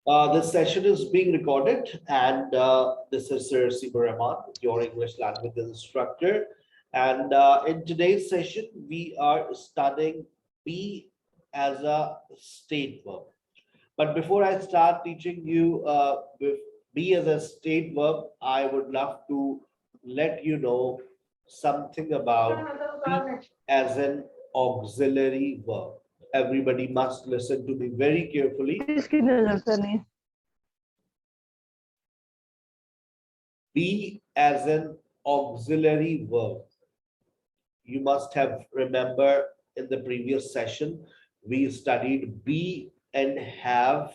This session is being recorded, and this is Sir Sibu Rahman, your English language instructor. And in today's session, we are studying be as a state verb. But before I start teaching you with be as a state verb, I would love to let you know something about be as an auxiliary verb. Everybody must listen to me very carefully. इसकी नजर से नहीं Be as an auxiliary verb. You must have remember in the previous session, we studied be and have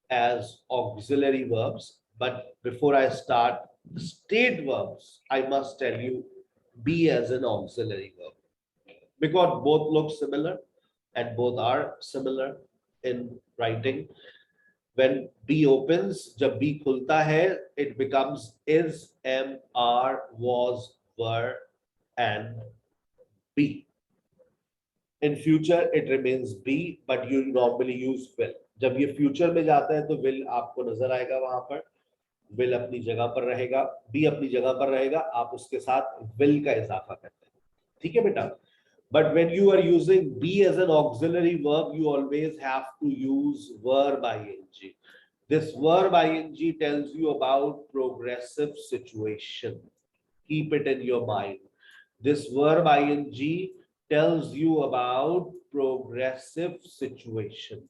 as auxiliary verbs. But before I start state verbs, I must tell you be as an auxiliary verb because both look similar and both are similar in writing. When B opens, जब B खुलता है, it becomes is, am, are, was, were, and be. In future, it remains be, but you normally use will. जब ये future में जाता है तो will आपको नजर आएगा वहां पर, will अपनी जगह पर रहेगा, be अपनी जगह पर रहेगा, आप उसके साथ will का इजाफा करते हैं, ठीक है बेटा? But when you are using be as an auxiliary verb, you always have to use verb ing. This verb ing tells you about progressive situation. Keep it in your mind. This verb ing tells you about progressive situation.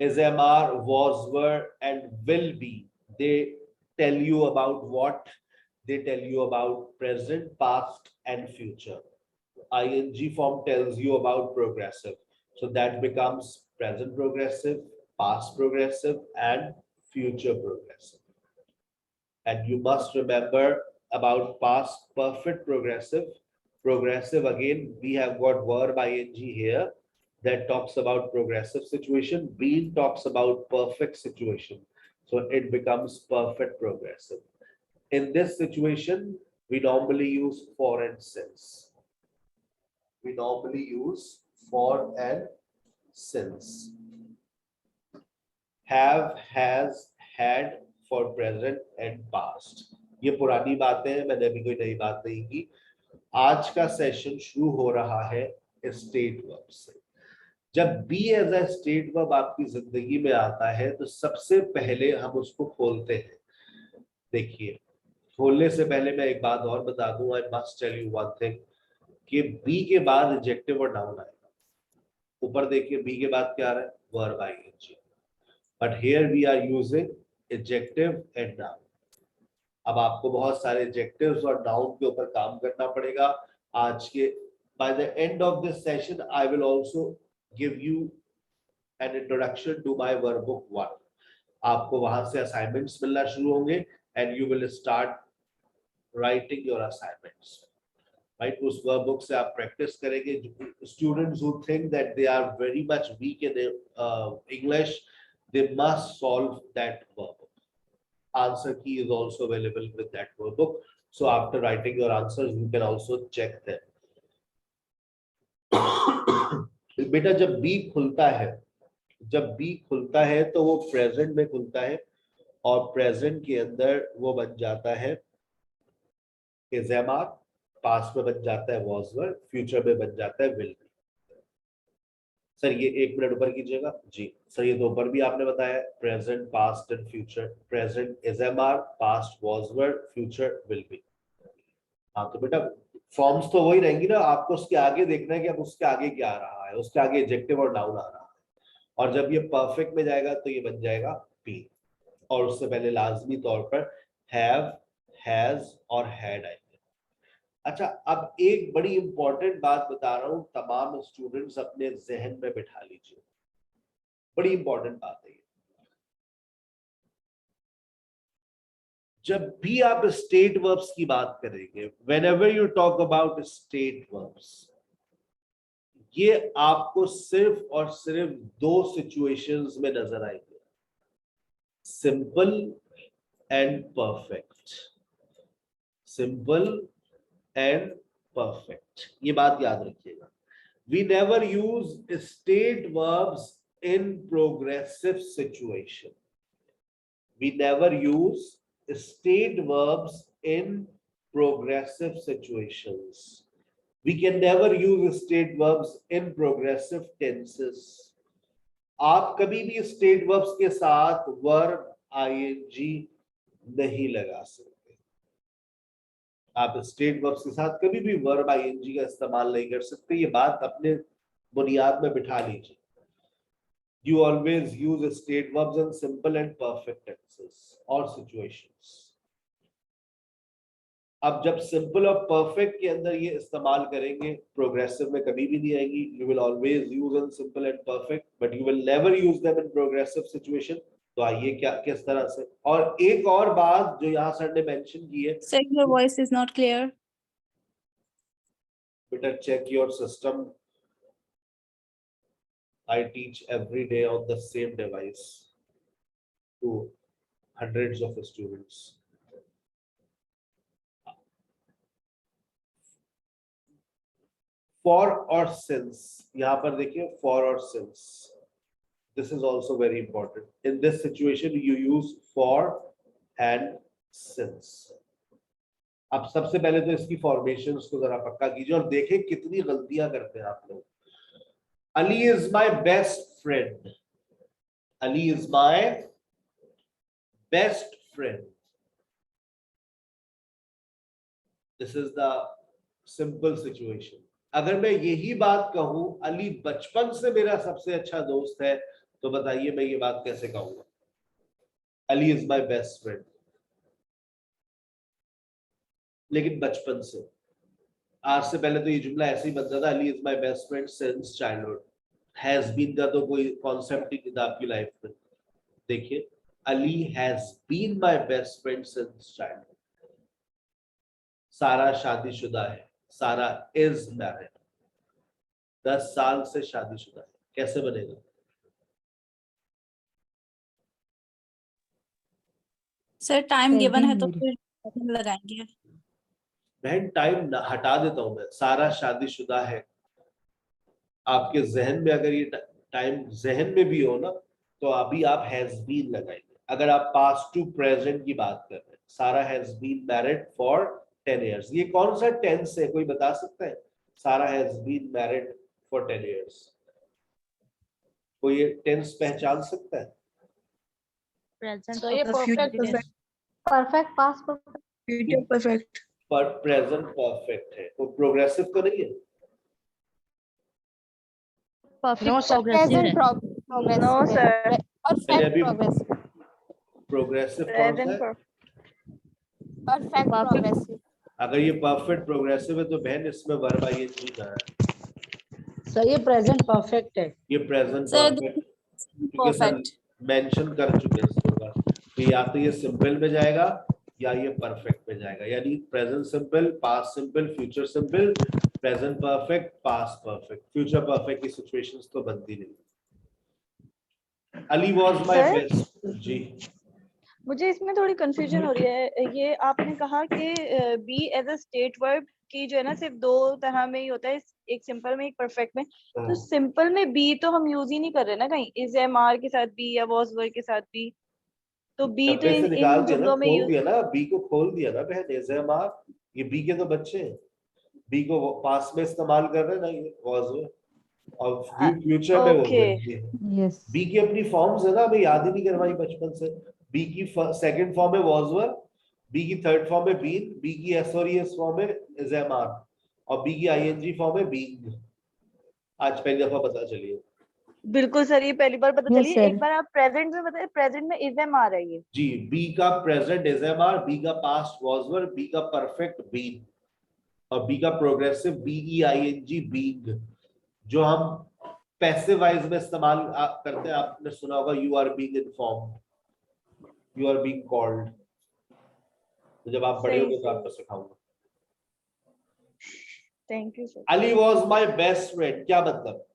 Is, MR, was, were, and will be. They tell you about what? They tell you about present, past, and future. Ing form tells you about progressive. So that becomes present progressive, past progressive, and future progressive. And you must remember about past perfect progressive. Progressive, again, we have got verb ing here that talks about progressive situation. Been talks about perfect situation. So it becomes perfect progressive. In this situation, we normally use for and since. We normally use for and since. Have, has, had for present and past. ये पुरानी बातें हैं, मैंने अभी कोई नई बात नहीं की. आज का सेशन शुरू हो रहा है स्टेट वर्ब से. जब be as a state verb आपकी जिंदगी में आता है तो सबसे पहले हम उसको खोलते हैं. देखिए, खोलने से पहले मैं एक बात और बता दूं. I must tell you one thing कि बी के बाद एडजेक्टिव और नाउन आएगा. ऊपर देखिए बी के बाद क्या आ रहा है? Verb ING. But here we are using adjective and noun. अब आपको बहुत सारे एडजेक्टिव्स और नाउन के ऊपर काम करना पड़ेगा आज के. By the end of this session I will also give you an introduction to my verb book 1. आपको वहां से असाइनमेंट्स मिलना शुरू होंगे and you will start writing your assignments. Right, उस वर्ब बुक से आप प्रैक्टिस करेंगे. Students who think that they are very much weak in English, they must solve that verb. Answer key is also available with that workbook. So after writing your answers, you can also check them. बेटा जब B खुलता है, जब B खुलता है तो वो present में खुलता है और प्रेजेंट के अंदर वो बन जाता है is, am, are, पास्ट में बन जाता है was, were, फ्यूचर में बन जाता है will be. सर ये एक मिनट ऊपर कीजिएगा जी. सर ये तो ऊपर भी आपने बताया present, past and future. Present is, am, are, past was, were, future will be. हाँ तो बेटा फॉर्म्स तो वही रहेंगी ना. आपको उसके आगे देखना है कि अब उसके आगे क्या आ रहा है. उसके आगे एडजेक्टिव और नाउन आ रहा है. और जब ये परफेक्ट में जाएगा तो ये बन जाएगा बी. और उससे पहले लाजमी तौर पर हैव, हैज और हैड आएंगे. अच्छा, अब एक बड़ी इंपॉर्टेंट बात बता रहा हूं, तमाम स्टूडेंट्स अपने जहन में बिठा लीजिए. बड़ी इंपॉर्टेंट बात है. जब भी आप स्टेट वर्ब्स की बात करेंगे, whenever you talk about state verbs, ये आपको सिर्फ और सिर्फ दो सिचुएशंस में नजर आएंगे. Simple and perfect. Simple and perfect, ये बात याद रखिएगा. We never use state verbs in progressive situation. We never use state verbs in progressive situations. We can never use state verbs in progressive tenses. आप कभी भी state verbs के साथ verb ing नहीं लगा सकते. आप स्टेट वर्ब्स के साथ कभी भी वर्ब ing का इस्तेमाल नहीं कर सकते. ये बात अपने बुनियाद में बिठा लीजिए. You always use state verbs in simple and perfect tenses or situations. अब जब सिंपल और परफेक्ट के अंदर ये इस्तेमाल करेंगे, प्रोग्रेसिव में कभी भी नहीं आएगी. You will always use in simple and perfect, but you will never use them in progressive situation. तो आइए क्या किस तरह से. और एक और बात जो यहाँ सर ने मेंशन की है. Sir, your voice is not clear. बेटा check your system. I teach every day on the same device to hundreds of students. For or since, यहाँ पर देखिए for or since. This is also very important. In this situation, you use for and since. अब सबसे पहले तो इसकी formations को जरा पक्का कीजिए और देखें कितनी गलतियां करते हैं आप लोग. Ali is my best friend. Ali is my best friend. This is the simple situation. अगर मैं यही बात कहूं अली बचपन से मेरा सबसे अच्छा दोस्त है, तो बताइए मैं ये बात कैसे कहूंगा. Ali is my best friend. लेकिन बचपन से, आज से पहले तो ये जुमला ऐसे ही बनता था, Ali is my best friend since childhood. Has been का तो कोई कॉन्सेप्ट ही नहीं था आपकी लाइफ में. देखिए, Ali has been my best friend since childhood. Sara शादीशुदा है. सारा इज मैरिड. 10 साल से शादीशुदा है. कैसे बनेगा? सर टाइम गिवन है तो फिर लगाएंगे. बहन टाइम हटा देता हूं मैं. सारा शादीशुदा है. आपके जहन में अगर ये टाइम जहन में भी हो ना, तो अभी आप हैज बीन लगाएंगे. अगर आप पास्ट टू प्रेजेंट की बात कर रहे हैं, Sara has been married for 10 years. ये कौन सा टेंस है, कोई बता सकता है? Sara has been married for 10 years. कोई ये टेंस पहचान सकता है? Present perfect past perfect future perfect. पर प्रेजेंट परफेक्ट है. वो प्रोग्रेसिव तो नहीं है? No sir, present progress. No sir, perfect progress. Progressive कौन सा है? Perfect progress. अगर ये परफेक्ट प्रोग्रेसिव है तो बहन इसमें वर्ब आईएनजी का है. सर ये प्रेजेंट परफेक्ट है. ये प्रेजेंट सर, परफेक्ट क्योंकि सर मेंशन कर चुके हैं इसके ऊपर. तो या तो ये सिंपल में जाएगा या ये परफेक्ट में जाएगा. यानी present simple, past simple, future simple, present perfect, past perfect. Future perfect की सिचुएशंस तो बनती नहीं. Ali was my sir? Best. जी मुझे इसमें थोड़ी कंफ्यूजन हो रही है. ये आपने कहा कि be as a state verb की जो है ना सिर्फ 2 तरह में ही होता है, एक सिंपल में एक परफेक्ट में. तो सिंपल में बी तो हम यूज ही नहीं कर रहे ना कहीं, इज एम आर के साथ बी या वाज वर के साथ बी. तो बी तो डब्बे से निकाल इन दिया ना, जुमलों में खोल यूज. दिया ना, बी को खोल दिया ना बहन. एजएमआर ये बी के तो बच्चे हैं. बी को पास में इस्तेमाल कर रहे हैं ना, ये वाज वर. और फ्यूचर में वो यस. बी की अपनी फॉर्म्स है ना, हमें याद ही नहीं करवाई बचपन से. बी की सेकंड फॉर्म है वाज वर, बी की थर्ड फॉर्म है बीन, बी की एसओरियस फॉर्म है एजएमआर, और बी की आईएनजी फॉर्म है बीइंग. आज पहली दफा पता चली है. बिल्कुल सर, ये पहली बार पता Yes, चली. sir. एक बार आप प्रेजेंट में बताइए. प्रेजेंट में इज एम आ रही है. जी, बी का प्रेजेंट एजएमआर, बी का पास्ट वाज वर, बी का परफेक्ट बीन, और बी का प्रोग्रेसिव बीईआईएनजी बीइंग. जो हम पैसिव वाइज में इस्तेमाल करते हैं, आपने सुना होगा you are being informed, you are being called. तो जब आप बड़े सही, होंगे तो सही. आपको सिखाऊंगा. Thank you sir. Ali was my best friend, क्या मतलब?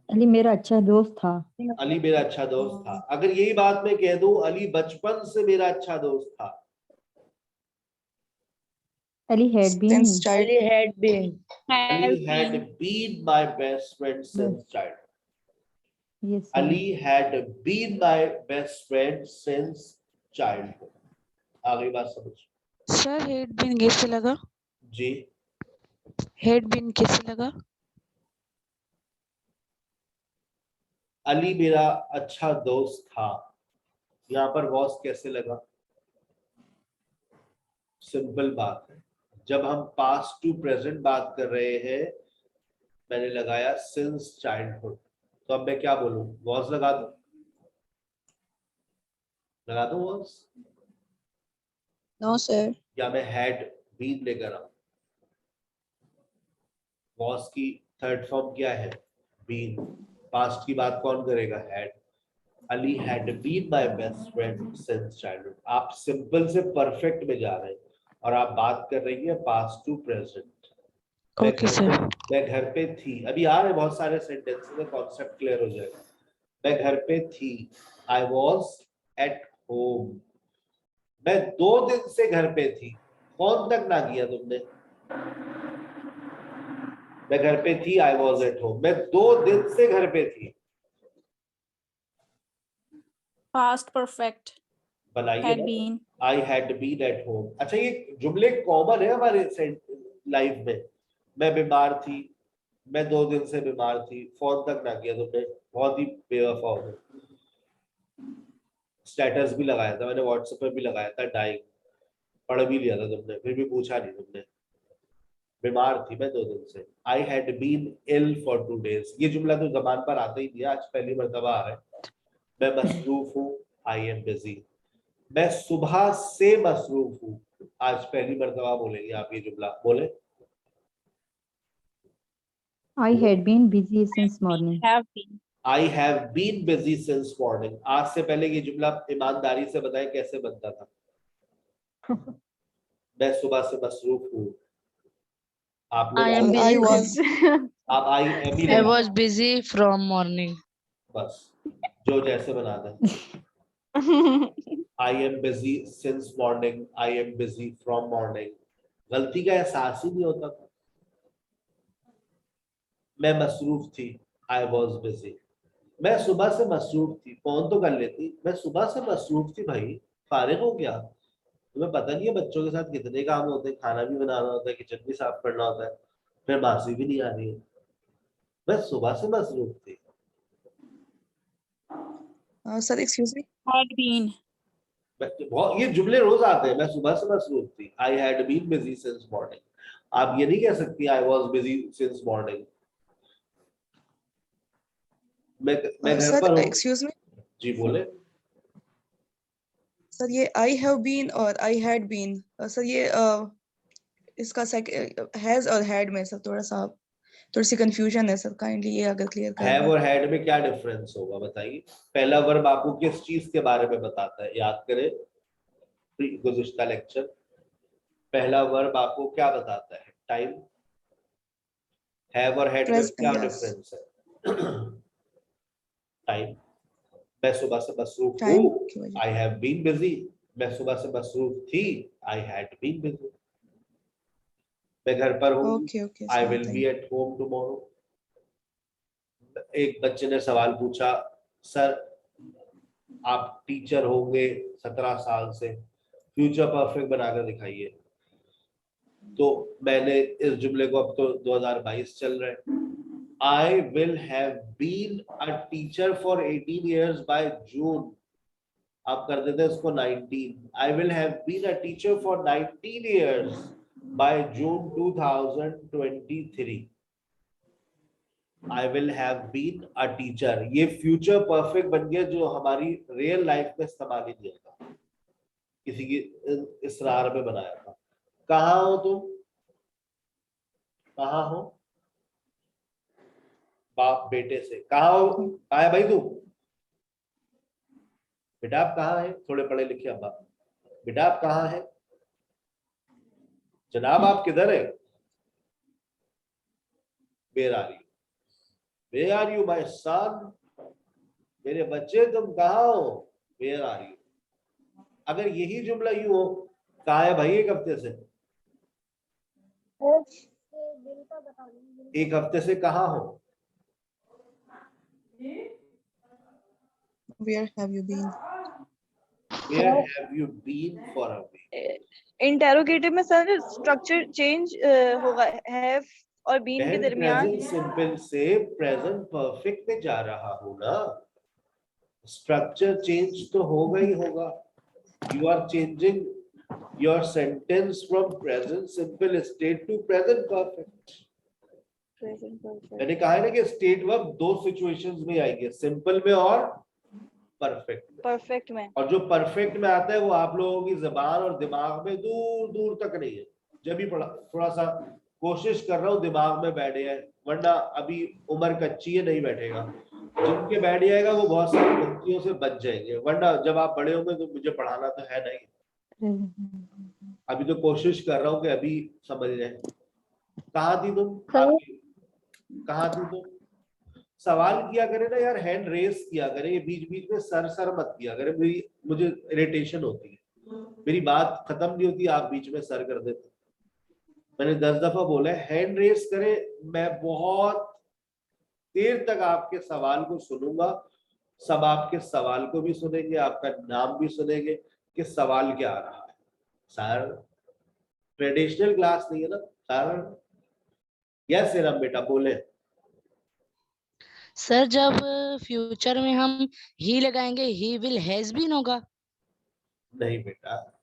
अली मेरा अच्छा दोस्त था. अली मेरा अच्छा दोस्त था. अगर यही बात मैं कह दूं अली बचपन से मेरा अच्छा दोस्त था, Ali had been. Since child. Ali had been. Ali Have had been my best friend since childhood. Yes, sir. Ali had been my best friend since childhood. आगे बात समझ सर हेड बिन कैसे लगा? जी हेड बिन कैसे लगा? अली मेरा अच्छा दोस्त था। यहाँ पर वॉस कैसे लगा? सिंपल बात है, जब हम पास्ट टू प्रेजेंट बात कर रहे हैं मैंने लगाया सिंस चाइल्डहुड, तो अब मैं क्या बोलूं? वॉस लगा दूं? लगा दूं वॉस, नो सर. या मैं हैड बीन लेकर आऊं? वॉस की थर्ड फॉर्म क्या है? बीन। पास्ट की बात कौन करेगा? Had. Ali had been my best friend since childhood. आप सिंपल से परफेक्ट में जा रहे हैं और आप बात कर रही है past to present. Okay sir. मैं घर पे थी, अभी आ रहे बहुत सारे सेंटेंसेस में, कॉन्सेप्ट क्लियर हो जाएगा। मैं घर पे थी, आई वॉज एट होम। मैं 2 दिन से घर पे थी, कौन तक ना किया तुमने? मैं घर पे थी, आई वॉज एट होम। मैं 2 दिन से घर पे थी, past perfect. बनाइए Had ना। been. I had been at home. अच्छा, ये जुमले कॉमन है हमारे लाइफ में। मैं बीमार थी, मैं 2 दिन से बीमार थी, फोन तक ना किया तुमने, बहुत ही बेवफा हो गए। स्टेटस भी लगाया था मैंने, व्हाट्सएप पे भी लगाया था, डाइंग, पढ़ भी लिया था तुमने, फिर भी पूछा नहीं तुमने। बीमार थी मैं 2 दिन से। I had been ill for 2 days। ये जुमला तो जबान पर आता ही नहीं है, आज पहली मर्तबा आ रहा है। मैं मसरूफ हूँ, आई एम बिजी। मैं सुबह से मसरूफ हूँ, आज पहली मर्तबा बोलेंगे आप ये जुमला, बोले। I had been busy since morning. Have been. I have been busy since morning. आज से पहले ये जुमला ईमानदारी से बताएं कैसे बनता था? मैं सुबह से मसरूफ हूँ, आप लोग I am I busy. was. आप आई एम ही I लगा, was busy from morning. बस जो जैसे बना दें। I am busy since morning, I am busy from morning. गलती का एहसास ही नहीं होता था। मैं मसरूफ थी, आई वॉज बिजी। मैं सुबह से मसरूफ थी, फोन तो कर लेती, मैं सुबह से मसरूफ थी भाई, फारिग हो गया। तुम्हें पता नहीं है बच्चों के साथ कितने काम होते हैं, खाना भी बनाना होता है, किचन भी साफ करना होता है, फिर मासी भी नहीं आ रही है। मैं सुबह से मसरूफ थी। Sir, excuse me. Had been. बहुत ये जुमले रोज आते हैं। मैं सुबह से मसरूफ थी, I had been busy since morning. आप ये नहीं कह सकती I was busy since morning. मैं घर Sir, पर हूँ। excuse me. जी बोले। सर ये I have been और I had been. सर ये इसका हैज और हैड में सर थोड़ी सी कंफ्यूजन है सर, काइंडली ये अगर क्लियर कर हैव दें. और हैड में क्या डिफरेंस होगा बताइए? पहला वर्ब आपको किस चीज के बारे में बताता है? याद करें गुज़िश्ता लेक्चर, पहला वर्ब आपको क्या बताता है? टाइम। हैव और हैड में क्या डिफरेंस है? टाइम। मैं सुबह से मसरूफ हूँ, आई हैव बीन बिजी। मैं सुबह से मसरूफ थी, आई हैड बीन बिजी। मैं घर पर हूँ, okay I will be at home tomorrow. एक बच्चे ने सवाल पूछा, सर आप टीचर होंगे 17 साल से, फ्यूचर परफेक्ट बनाकर दिखाइए। तो मैंने इस जुमले को, अब तो 2022 चल रहा है, I will have been a teacher for 18 years by June। आप कर देते हैं इसको 19। I will have been a teacher for 19 years by June 2023। I will have been a teacher, ये फ्यूचर परफेक्ट बन गया जो हमारी रियल लाइफ में इस्तेमाल ही नहीं होता, किसी की इसरार में बनाया था। कहाँ हो तुम? कहाँ हो? बाप बेटे से, कहाँ हो? कहाँ है भाई तू? बेटा आप कहाँ है? थोड़े पढ़े लिखे अब्बा, बेटा आप कहाँ है? जनाब आप किधर है? Where are you? Where are you my son? मेरे बच्चे तुम कहाँ हो? Where are you? अगर यही जुमला यूं हो, कहाँ है भाई एक हफ्ते से? एक हफ्ते से कहाँ हो? Where have you been? Where have you been for a week? Interrogative में सर स्ट्रक्चर चेंज होगा, हैव और बीन के दरमियान। प्रेजेंट सिंपल से प्रेजेंट परफेक्ट में जा रहा हूं ना, स्ट्रक्चर चेंज तो होगा ही होगा। You are changing your sentence from present simple state to present perfect. मैंने कहा है ना कि स्टेट वर्ब दो सिचुएशंस में आएंगे, सिंपल में और परफेक्ट में। और जो परफेक्ट में आता है वो आप लोगों की जुबान और दिमाग में दूर दूर तक नहीं है। जब भी पढ़ा थोड़ा सा कोशिश कर रहा हूँ दिमाग में बैठे है, वरना अभी उम्र कच्ची है, नहीं बैठेगा। जिनके बैठ जाएगा वो बहुत सारी गलतियों से बच जाएंगे, वरना जब आप बड़े होंगे तो मुझे पढ़ाना तो है नहीं। अभी तो कोशिश कर रहा हूँ कि अभी समझ जाए। कहाँ थी तुम? कहाँ थी तुम? सवाल किया करे ना यार, हैंड रेस किया करे, ये बीच बीच में सर सर मत किया करे, मुझे इरिटेशन होती है, मेरी बात खत्म नहीं होती, आप बीच में सर कर देते। मैंने 10 दफा बोला है हैंड रेस करे, मैं बहुत देर तक आपके सवाल को सुनूंगा, सब आपके सवाल को भी सुनेंगे, आपका नाम भी सुनेंगे कि सवाल क्या आ रहा है। सर ट्रेडिशनल क्लास नहीं है ना सर। यस राम बेटा बोले। सर जब फ्यूचर में हम ही लगाएंगे ही विल हैज बीन होगा? नहीं बेटा,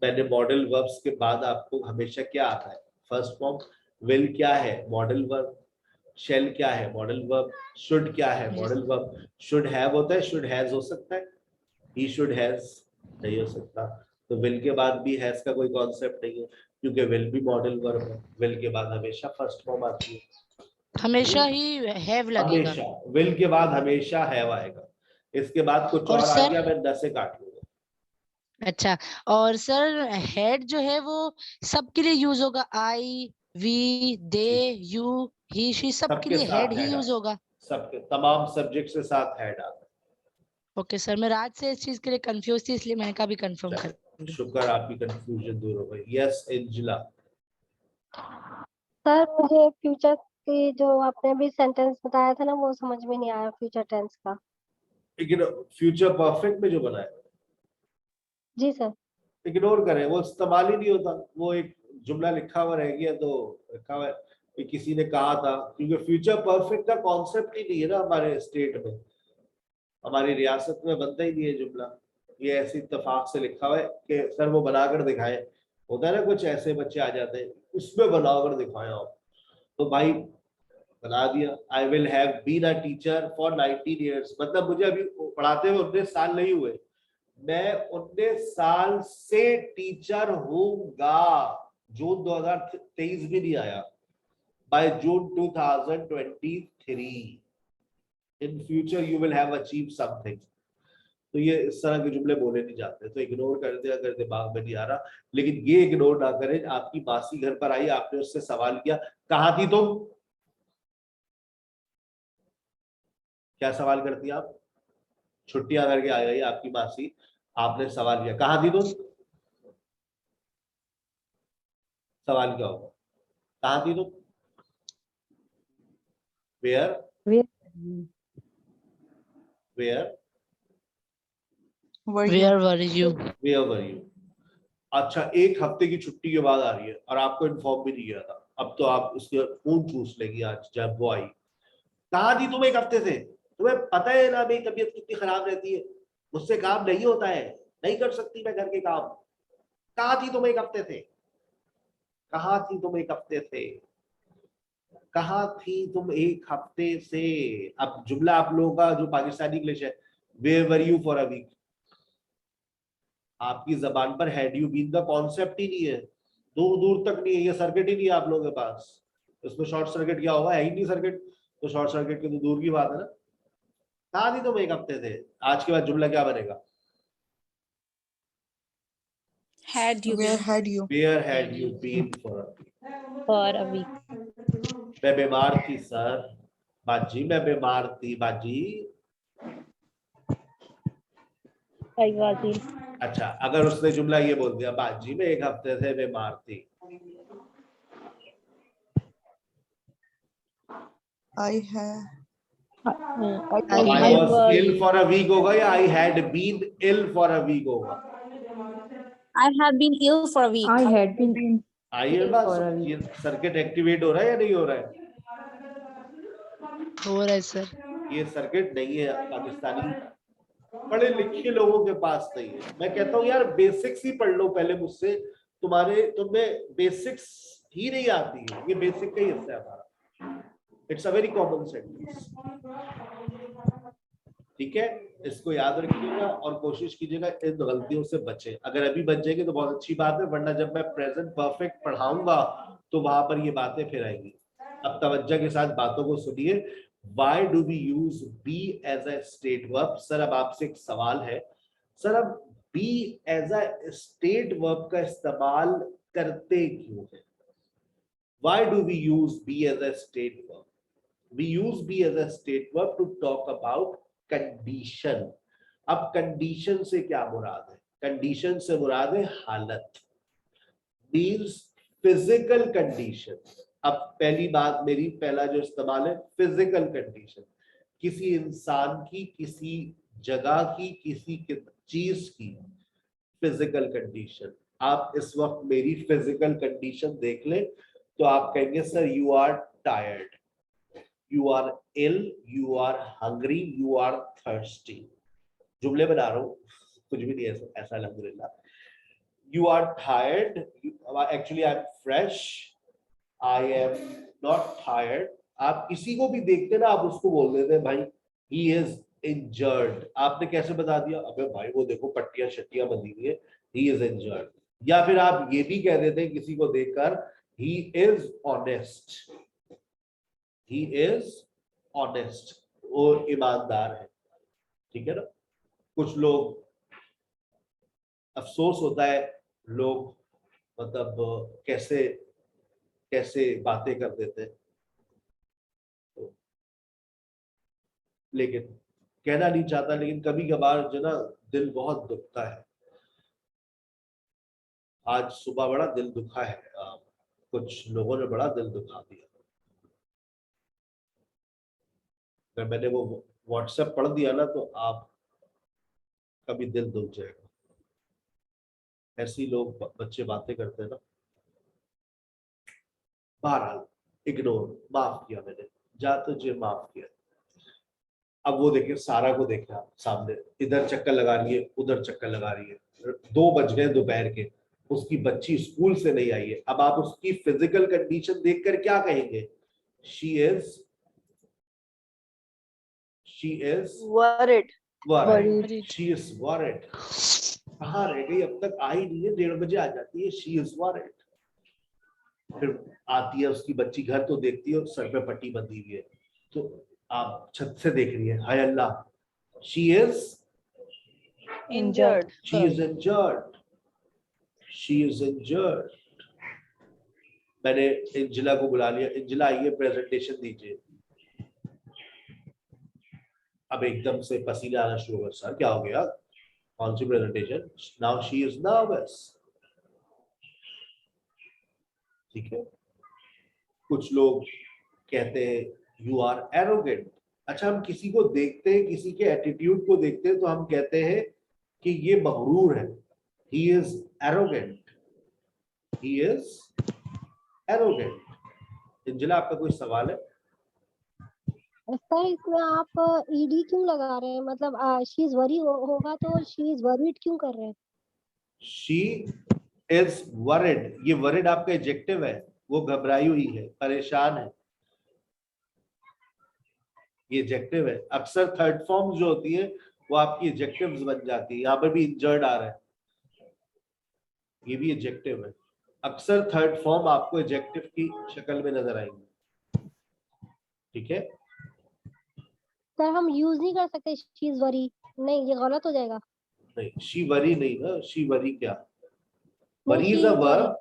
मैंने मॉडल वर्ब्स के बाद आपको हमेशा क्या आता है? First form. विल क्या है? Modal verb. शेल क्या है? Modal verb. शुड क्या है? Modal verb. शुड हैव होता है, शुड हैज हो सकता है, ही शुड हैज नहीं हो सकता। तो विल के बाद भी हैज का कोई कॉन्सेप्ट नहीं है, क्योंकि विल भी मॉडल वर्ब है। विल के बाद हमेशा फर्स्ट फॉर्म आती है, हमेशा ही हैव लगेगा। हमेशा। विल के बाद हमेशा हैव आएगा, इसके बाद कुछ और आ गया मैं 10 से काट लूंगा। अच्छा, और सर हेड जो है वो सबके लिए यूज होगा? I, we, they, you, he, she, सबके लिए हेड ही यूज होगा? सबके तमाम सब्जेक्ट से साथ हेड आता है। ओके सर, मैं रात से इस चीज के लिए कंफ्यूज थी, इसलिए मैंने कहा भी कंफर्म कर। शुक्र आपकी कंफ्यूजन दूर हो गई। Yes Angela. सर मुझे फ्यूचर की जो आपने अभी सेंटेंस बताया था ना वो समझ में नहीं आया, फ्यूचर टेंस का। लेकिन फ्यूचर परफेक्ट में जो बना है, जी सर। इग्नोर करें, वो इस्तेमाल ही नहीं होता। वो एक जुमला लिखा हुआ रह गया तो लिखा हुआ है कि किसी ने कहा था, क्योंकि फ्यूचर परफेक्ट का कॉन्सेप्ट ही नहीं है ना हमारे स्टेट में, हमारी रियासत में बनता ही नहीं है जुमला। ये ऐसी इत्तेफाक से लिखा हुआ है कि सर वो बनाकर दिखाएं। होता है ना कुछ ऐसे बच्चे आ जाते हैं उसमें बनाकर दिखाएं आप, तो भाई बना दिया। I will have been a teacher for 19 years, मतलब मुझे अभी पढ़ाते हुए 19 साल नहीं हुए, मैं 19 साल से टीचर होऊंगा। जून 2023 भी नहीं आया, by June 2023 in future you will have achieve something. तो ये इस तरह के जुमले बोले नहीं जाते, तो इग्नोर कर दे अगर दिमाग में नहीं आ रहा। लेकिन ये इग्नोर ना करें, आपकी मासी घर पर आई, आपने उससे सवाल किया कहाँ थी तुम? क्या सवाल करती आप? छुट्टियां करके आ गई आपकी मासी, आपने सवाल किया कहाँ थी तुम? सवाल क्या होगा? कहाँ थी तुम? Where? Where? Where were you? Where were you? अच्छा, एक हफ्ते की छुट्टी के बाद आ रही है और आपको इन्फॉर्म भी नहीं किया था, अब तो आप उसके खून चूस लेगी आज जब वो आई। कहाँ थी तुम एक हफ्ते से? तुम्हें पता है ना मेरी तबीयत कितनी खराब रहती है, मुझसे काम नहीं होता है, नहीं कर सकती मैं घर के काम। कहाँ थी तुम एक हफ्ते से? कहाँ थी तुम एक हफ्ते से? कहाँ थी तुम एक हफ्ते से? अब जुमला आप लोगों का जो पाकिस्तानी इंग्लिश है, where were you for a week, आपकी जबान पर हैड यू बीन का कॉन्सेप्ट ही नहीं है, दूर दूर तक नहीं है, ये सर्किट ही नहीं है आप लोगों के पास। इसमें शॉर्ट सर्किट क्या होगा? है ही नहीं सर्किट, तो शॉर्ट सर्किट की तो दूर की बात है ना। कहाँ थी तुम एक हफ्ते से? आज के बाद जुमला क्या बनेगा? Had you Where been? had you? Where had you been for a week? For a week. मैं बीमार थी सर, बाजी मैं बीमार थी बाजी। I was ill. अच्छा, अगर उसने जुमला ये बोल दिया बाजी मैं एक हफ्ते से बीमार थी, I have. I was ill for a week होगा या I had been ill for a week होगा? I have been ill for a week. I had been आइए ill बस for a week. ये सर्किट एक्टिवेट हो रहा है या नहीं हो रहा है? हो रहा है सर। ये सर्किट नहीं है पाकिस्तानी पढ़े लिखे लोगों के पास नहीं है। मैं कहता हूँ यार बेसिक्स ही पढ़ लो पहले मुझसे, तुम्हें बेसिक्स ही नहीं आती है, ये बेसिक का ही हिस्सा है हमारा। It's a very common sentence, ठीक है, इसको याद रखिएगा और कोशिश कीजिएगा इन गलतियों से बचें। अगर अभी बच जाएंगे तो बहुत अच्छी बात है, वरना जब मैं प्रेजेंट परफेक्ट पढ़ाऊंगा तो वहां पर ये बातें फिर आएंगी। अब तवज्जो के साथ बातों को सुनिए। Why do we use be as a state verb? Sir अब आपसे एक सवाल है, सर अब be as a state verb का इस्तेमाल करते क्यों है? Why do we use be as a state verb? We use be as a state verb to talk about condition. अब condition से क्या मुराद है? Condition से मुराद है हालत, means physical condition. अब पहली बात मेरी, पहला जो इस्तेमाल है फिजिकल कंडीशन, किसी इंसान की, किसी जगह की, किसी चीज की फिजिकल कंडीशन। आप इस वक्त मेरी फिजिकल कंडीशन देख लें तो आप कहेंगे sir you are tired, you are ill, you are hungry, you are thirsty. जुमले बना रहा हूं, कुछ भी नहीं ऐसा अल्हम्दुलिल्लाह। You are tired, actually I am fresh, I am not tired. आप किसी को भी देखते ना, आप उसको बोल देते हैं भाई he is injured. आपने कैसे बता दिया? अबे भाई वो देखो पट्टियां शट्टियां बंधी हुई है, he is injured. या फिर आप ये भी कह देते हैं किसी को देखकर he is honest. He is honest. वो ईमानदार है, ठीक है ना। कुछ लोग, अफसोस होता है लोग मतलब कैसे बातें कर देते हैं, तो लेकिन कहना नहीं चाहता, लेकिन कभी कभार जो ना दिल बहुत दुखता है। आज सुबह बड़ा दिल दुखा है, कुछ लोगों ने बड़ा दिल दुखा दिया। अगर मैंने वो व्हाट्सएप पढ़ दिया ना तो आप कभी दिल दुख जाएगा। ऐसे ही लोग बच्चे बातें करते हैं ना। बहरहाल इग्नोर, माफ किया मैंने, जा तुझे माफ किया। अब वो देखिए सारा को देखा सामने, इधर चक्कर लगा रही है, उधर चक्कर लगा रही है, 2 बज गए दोपहर के, उसकी बच्ची स्कूल से नहीं आई है। अब आप उसकी फिजिकल कंडीशन देखकर क्या कहेंगे? She is worried. She is worried. कहाँ रह गई? अब तक आई नहीं है, 1:30 बजे आ जाती है। She is worried. फिर आती है उसकी बच्ची घर, तो देखती है सर पे पट्टी बंधी हुई है, तो आप छत से देख रही है, हाय Allah, she is Injured. She is injured, she is injured. मैंने इंजिला को बुला लिया, इंजिला आइए प्रेजेंटेशन दीजिए। अब एकदम से पसीना आना शुरू हो, सर क्या हो गया, कौन सी presentation? Now she is nervous, ठीक है। कुछ लोग कहते हैं यू आर एरोगेंट। अच्छा, हम किसी को देखते हैं, किसी के एटीट्यूड को देखते हैं तो हम कहते हैं कि ये मगरूर है, he is arrogant, he is arrogant. Injila आपका कोई सवाल है? सर इसमें आप ईडी क्यों लगा रहे हैं? मतलब शी इज वरी होगा तो शी इज वरीड क्यों कर रहे हैं? शी इज वरिड, ये वरिड आपका एडजेक्टिव है, वो घबराई हुई है, परेशान है, ये एडजेक्टिव है। अक्सर थर्ड फॉर्म जो होती है वो आपकी एडजेक्टिव्स बन जाती है। यहाँ पर भी इंजर्ड आ रहा है, ये भी एडजेक्टिव है। अक्सर थर्ड फॉर्म आपको एडजेक्टिव की शक्ल में नजर आएंगे, ठीक है। सर हम यूज नहीं कर सकते शी इज वरी? नहीं, ये गलत हो जाएगा। नहीं, शी वरी नहीं ना, शी वरी क्या, नहीं, worry she is a is verb,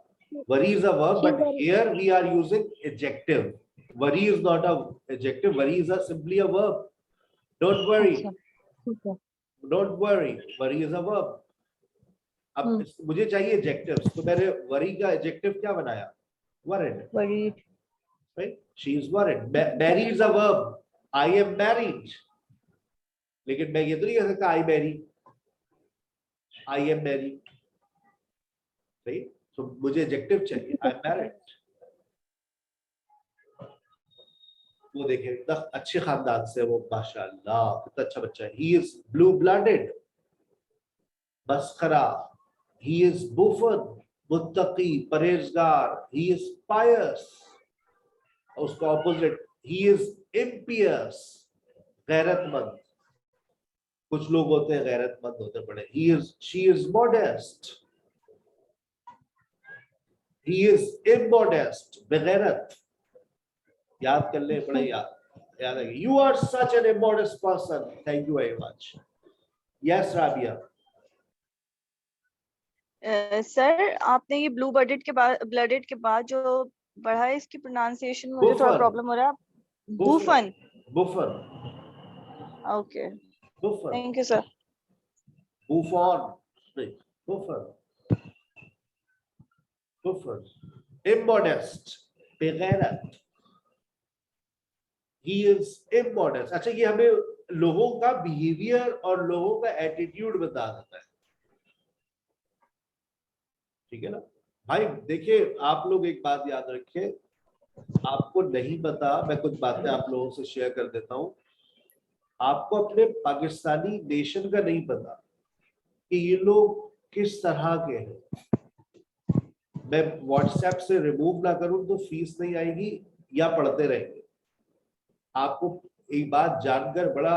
worry is a verb, She but worry. here we are using adjective. Worry is not a adjective, worry is simply a verb. Don't worry, अच्छा, ठीक है। don't worry, worry is a verb. अब मुझे चाहिए adjectives, तो मैंने worry का adjective क्या बनाया? Worried. Worried. right? She is worried. Marry is a verb. I am married. लेकिन मैं ये तो नहीं कह सकता I marry. I am married. Right? So मुझे एडजेक्टिव चाहिए. I am married. वो देखे एकदम अच्छे खानदान से, वो माशाल्लाह कितना अच्छा बच्चा है. He is blue blooded. मस्खरा. He is buffoon. Muttaqi, परहेजगार. He is pious. उसका ऑपोजिट, he is impious. गैरतमंद. कुछ लोग होते हैं गैरतमंद होते बड़े. She is modest. He is immodest. बेगैरत. याद कर ले, बड़े याद है. You are such an immodest person. Thank you very much. Yes, Rabia. Sir आपने ये ब्लू ब्लडेड के बाद जो पढ़ा है, इसकी प्रोनाउंसिएशन मुझे थोड़ा Buffon. प्रॉब्लम हो रहा है. बूफन. Buffon. Okay, Buffon. Thank you sir. Buffon. Buffon. Buffon. Immodest. बेगैरत. He is immodest. अच्छा, ये हमें लोगों का बिहेवियर और लोगों का एटीट्यूड बता देता है. ठीक है ना भाई. देखिए, आप लोग एक बात याद रखिए, आपको नहीं पता, मैं कुछ बातें आप लोगों से शेयर कर देता हूं. आपको अपने पाकिस्तानी नेशन का नहीं पता कि ये लोग किस तरह के हैं. मैं व्हाट्सएप से रिमूव ना करूं तो फीस नहीं आएगी या पढ़ते रहेंगे. आपको एक बात जानकर बड़ा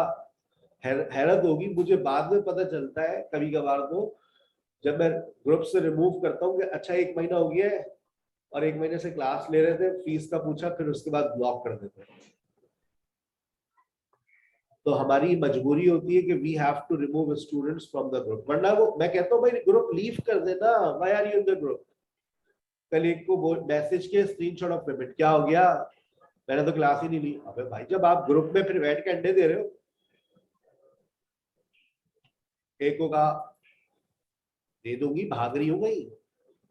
हैरत होगी, मुझे बाद में पता चलता है कभी कभार तो, जब मैं ग्रुप से रिमूव करता हूँ कि अच्छा 1 महीना हो गया है और 1 महीने से क्लास ले रहे थे, फीस का पूछा, फिर उसके बाद ब्लॉक कर देते हैं. तो हमारी मजबूरी होती है कि we have to remove students from the group. वरना वो, मैं कहता हूँ भाई ग्रुप लीव कर देना. Why are you in the group? कल एक को वो मैसेज के स्क्रीनशॉट ऑफ पेमेंट, क्या हो गया, मैंने तो क्लास ही नहीं ली. अबे भाई, जब आप ग्रुप में फिर बैठ के अंडे दे रहे हो. एक को कहा दे दूंगी, भाग रही हो गई.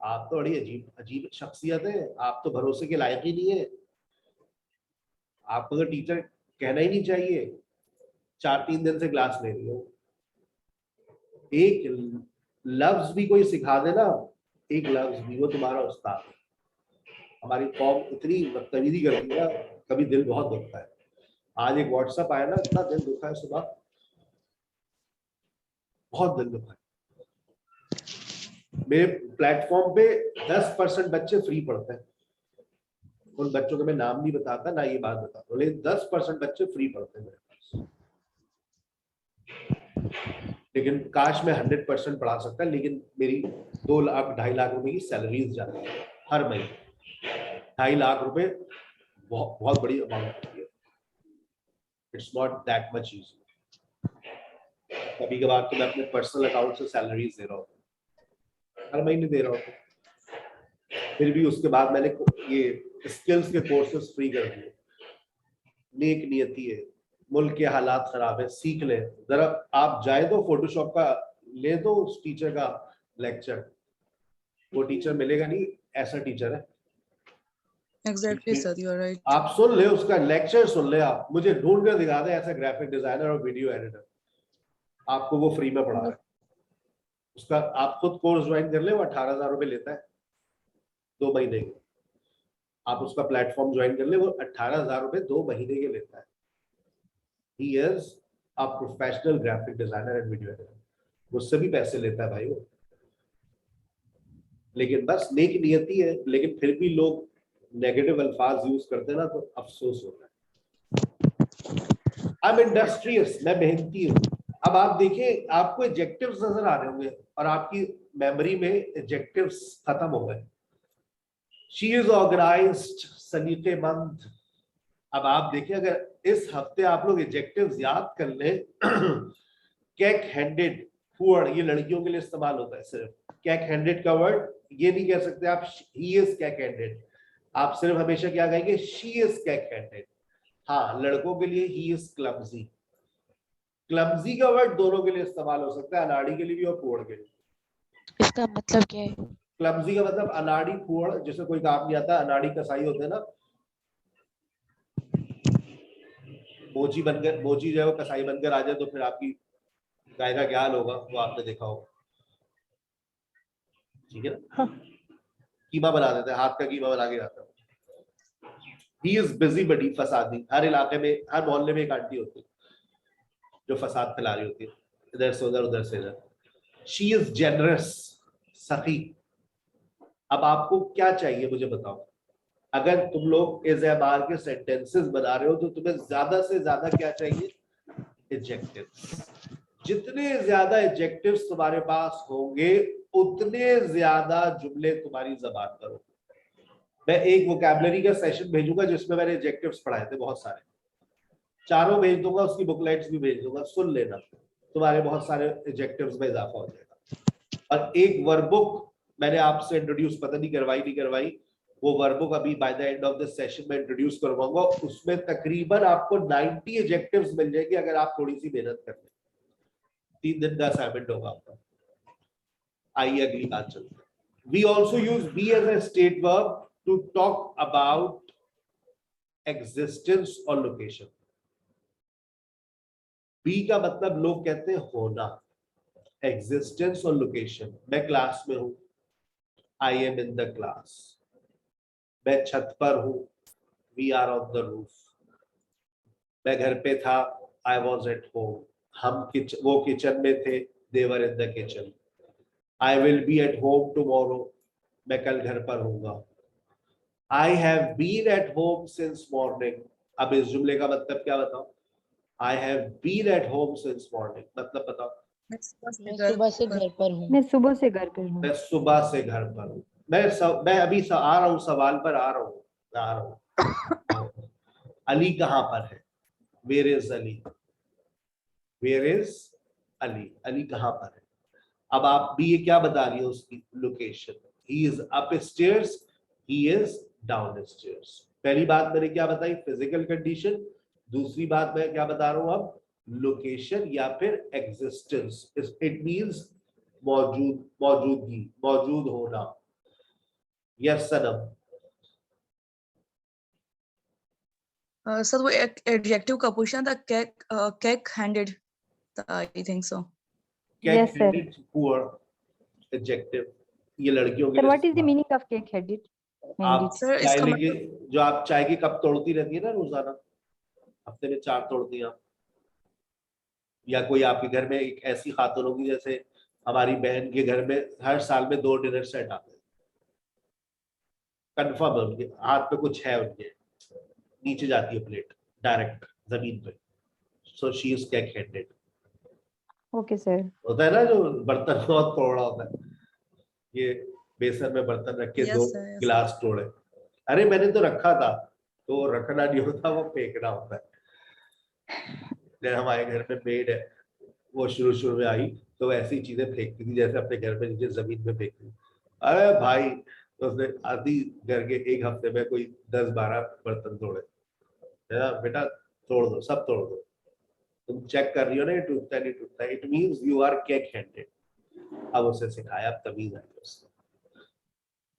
आप तो बड़ी अजीब अजीब शख्सियत है, आप तो भरोसे के लायक ही नहीं है. आपको तो टीचर कहना ही नहीं चाहिए. 4-3 दिन से क्लास ले रही हो. एक लफ्ज भी कोई सिखा दे ना, एक लफ्ज भी, वो तुम्हारा उस्ताद है. हमारी कौम इतनी बदतमीजी करती है, कभी दिल बहुत दुखता है. आज एक व्हाट्सएप आया ना, इतना दिल दुखा है सुबह, बहुत दिल दुखा है. मेरे प्लेटफॉर्म पे 10% बच्चे फ्री पढ़ते हैं. उन बच्चों को मैं नाम नहीं बताता, ना ये बात बताता, लेकिन 10% बच्चे फ्री पढ़ते हैं मेरे पास. लेकिन काश मैं 100% पढ़ा सकता, लेकिन मेरी 2 लाख 2.5 लाख रुपए की सैलरीज जाती है हर महीने. 2.5 लाख रुपए बहुत बड़ी अमाउंट होती है. It's not that much easy. कभी कभार तो मैं अपने पर्सनल अकाउंट से सैलरीज दे रहा हूँ, हर महीने दे रहा हूँ. फिर भी उसके बाद मैंने ये स्किल्स के कोर्सेज फ्री कर दिए. नेक नियति है, मुल्क के हालात खराब है, सीख ले जरा. आप जाए तो फोटोशॉप का ले दो उस टीचर का लेक्चर, वो टीचर मिलेगा नहीं, ऐसा टीचर है. Exactly sir, you are right. आप सुन ले उसका लेक्चर, सुन ले. आप मुझे ढूंढ कर दिखा दे ऐसा ग्राफिक डिजाइनर और वीडियो एडिटर, आपको वो फ्री में पढ़ा रहा है. उसका आप खुद कोर्स ज्वाइन कर ले, वो 18,000 रुपए लेता है 2 महीने के. आप उसका प्लेटफॉर्म ज्वाइन कर ले, वो 18,000 रुपए 2 महीने के लेता है. He is a professional graphic designer and video editor. मुझसे भी पैसे लेता है भाई वो. लेकिन बस नेक नियति है, लेकिन फिर भी लोग नेगेटिव अल्फाज यूज करते हैं ना, तो अफसोस होता है. I'm industrious, मैं मेहनती हूँ. अब आप देखिए, आपको एडजेक्टिव्स नजर आ रहे होंगे और आपकी मेमोरी में एडजेक्टिव्स खत्म हो गए. She is organized, सलीकेमंद. अब आप देखिए, अगर इस हफ्ते आप लोग एडजेक्टिव्स याद कर ले, कैक हैंडेड, पुअर, ये लड़कियों के लिए इस्तेमाल होता है सिर्फ. कैक हैंडेड का वर्ड ये नहीं कह सकते आप ही इज कैक हैंडेड. आप सिर्फ हमेशा क्या कहेंगे, शी इज कैक हैंडेड. हाँ, लड़कों के लिए ही इज क्लमजी. क्लमजी का वर्ड दोनों के लिए इस्तेमाल हो सकता है, अनाड़ी के लिए भी और पुअर के लिए. इसका मतलब क्या है? क्लमजी का मतलब अनाड़ी, पुअर, जिसे कोई काम नहीं आता, अनाड़ी कसाई होते हैं ना, मोची जो है वो कसाई बनकर आ जाए तो फिर आपकी गाय का क्या हाल होगा, वो आपने देखा होगा, ठीक है ना। कीमा बना देते हैं, हाथ का कीमा बना के जाता है। He is busybody, फसादी। हर इलाके में, हर मोहल्ले में एक आंटी होती है जो फसाद फैला रही होती है, इधर से उधर, उधर से इधर। She is generous, सखी। अब आपको क्या चाहिए मुझे बताओ। अगर तुम लोग इस बार के सेंटेंसेस बना रहे हो तो तुम्हें ज्यादा से ज्यादा क्या चाहिए, एडजेक्टिव्स। जितने ज्यादा एडजेक्टिव्स तुम्हारे पास होंगे उतने ज्यादा जुमले तुम्हारी जबान पर होंगे। मैं एक वोकैबुलरी का सेशन भेजूंगा जिसमें मैंने एडजेक्टिव्स पढ़ाए थे बहुत सारे, चारों भेज दूंगा, उसकी बुकलेट्स भी भेज दूंगा, सुन लेना, तुम्हारे बहुत सारे एडजेक्टिव्स में इजाफा हो जाएगा। और एक वर्कबुक मैंने आपसे इंट्रोड्यूस पता नहीं करवाई, वो वर्कबुक अभी bye the end of the session में इंट्रोड्यूस करवाऊंगा। उसमें तकरीबन आपको 90 एडजेक्टिव्स मिल जाएंगे अगर आप थोड़ी सी मेहनत कर लें। 3 दिन का असाइनमेंट होगा आपका। आइए अगली बात चलते हैं। We also use be as a state verb to talk about existence or location. Be का मतलब लोग कहते हैं होना, existence और location। मैं क्लास में हूं, I am in the class। मैं छत पर हूं, we are on the roof। मैं घर पे था, I was at home। वो किचन में थे, they were in the kitchen। I will be at home tomorrow। मैं कल घर पर होऊंगा। I have been at home since morning। अब इस जुमले का मतलब क्या बताओ। I have been at home since morning मतलब बताओ। मैं सुबह से घर पर हूँ। मैं सुबह से घर पे हूँ। मैं सुबह से घर पर हूँ। मैं अभी आ रहा हूँ, सवाल पर आ रहा हूँ। अली कहाँ पर है, Where is Ali, Where is Ali, Ali कहाँ पर है। अब आप भी ये क्या बता रही है, उसकी location. He is upstairs, he is downstairs। पहली बात मैंने क्या बताई, फिजिकल कंडीशन। दूसरी बात मैं क्या बता रहा हूं अब, लोकेशन या फिर एग्जिस्टेंस। इट मींस मौजूदगी, मौजूद होना। यस सनम। सर वो एडजेक्टिव का पूछना था, cake handed, I think so. Yes, sir. Poor adjective, ये लड़कियों के Sir, लिए। what is the meaning of cake-headed? आप सर चाय इसका लेके, जो आप चाय की कप तोड़ती रहती है ना रोजाना, हफ्ते में 4 तोड़ती हैं आप, या कोई आपके घर में एक ऐसी खातून होगी, जैसे हमारी बहन के घर में हर साल में 2 डिनर सेट आते हैं, कंफर्म है, उनके हाथ पे कुछ है, उनके नीचे जाती है प्लेट डायरेक्ट जमीन पे। So she is cake handed. Okay, sir. होता है ना जो बर्तन बहुत तोड़ा होता है, ये बेसन में बर्तन रख के Yes, 2 sir, yes, गिलास तोड़े। अरे मैंने तो रखा था, तो रखना नहीं होता, वो फेंकना होता है। जैसे हमारे घर में मेड है, वो शुरू में आई तो ऐसी चीजें फेंकती थी जैसे अपने घर में नीचे जमीन में फेंकती। अरे भाई, तो उसने आधी घर के एक हफ्ते में कोई 10-12 बर्तन तोड़े। बेटा तोड़ दो, सब तोड़ दो, तुम चेक कर रही हो ना ये टूटता है नहीं टूटता, it means you are cack-handed. अब उसे सिखाया, अब तमीज आई उसको।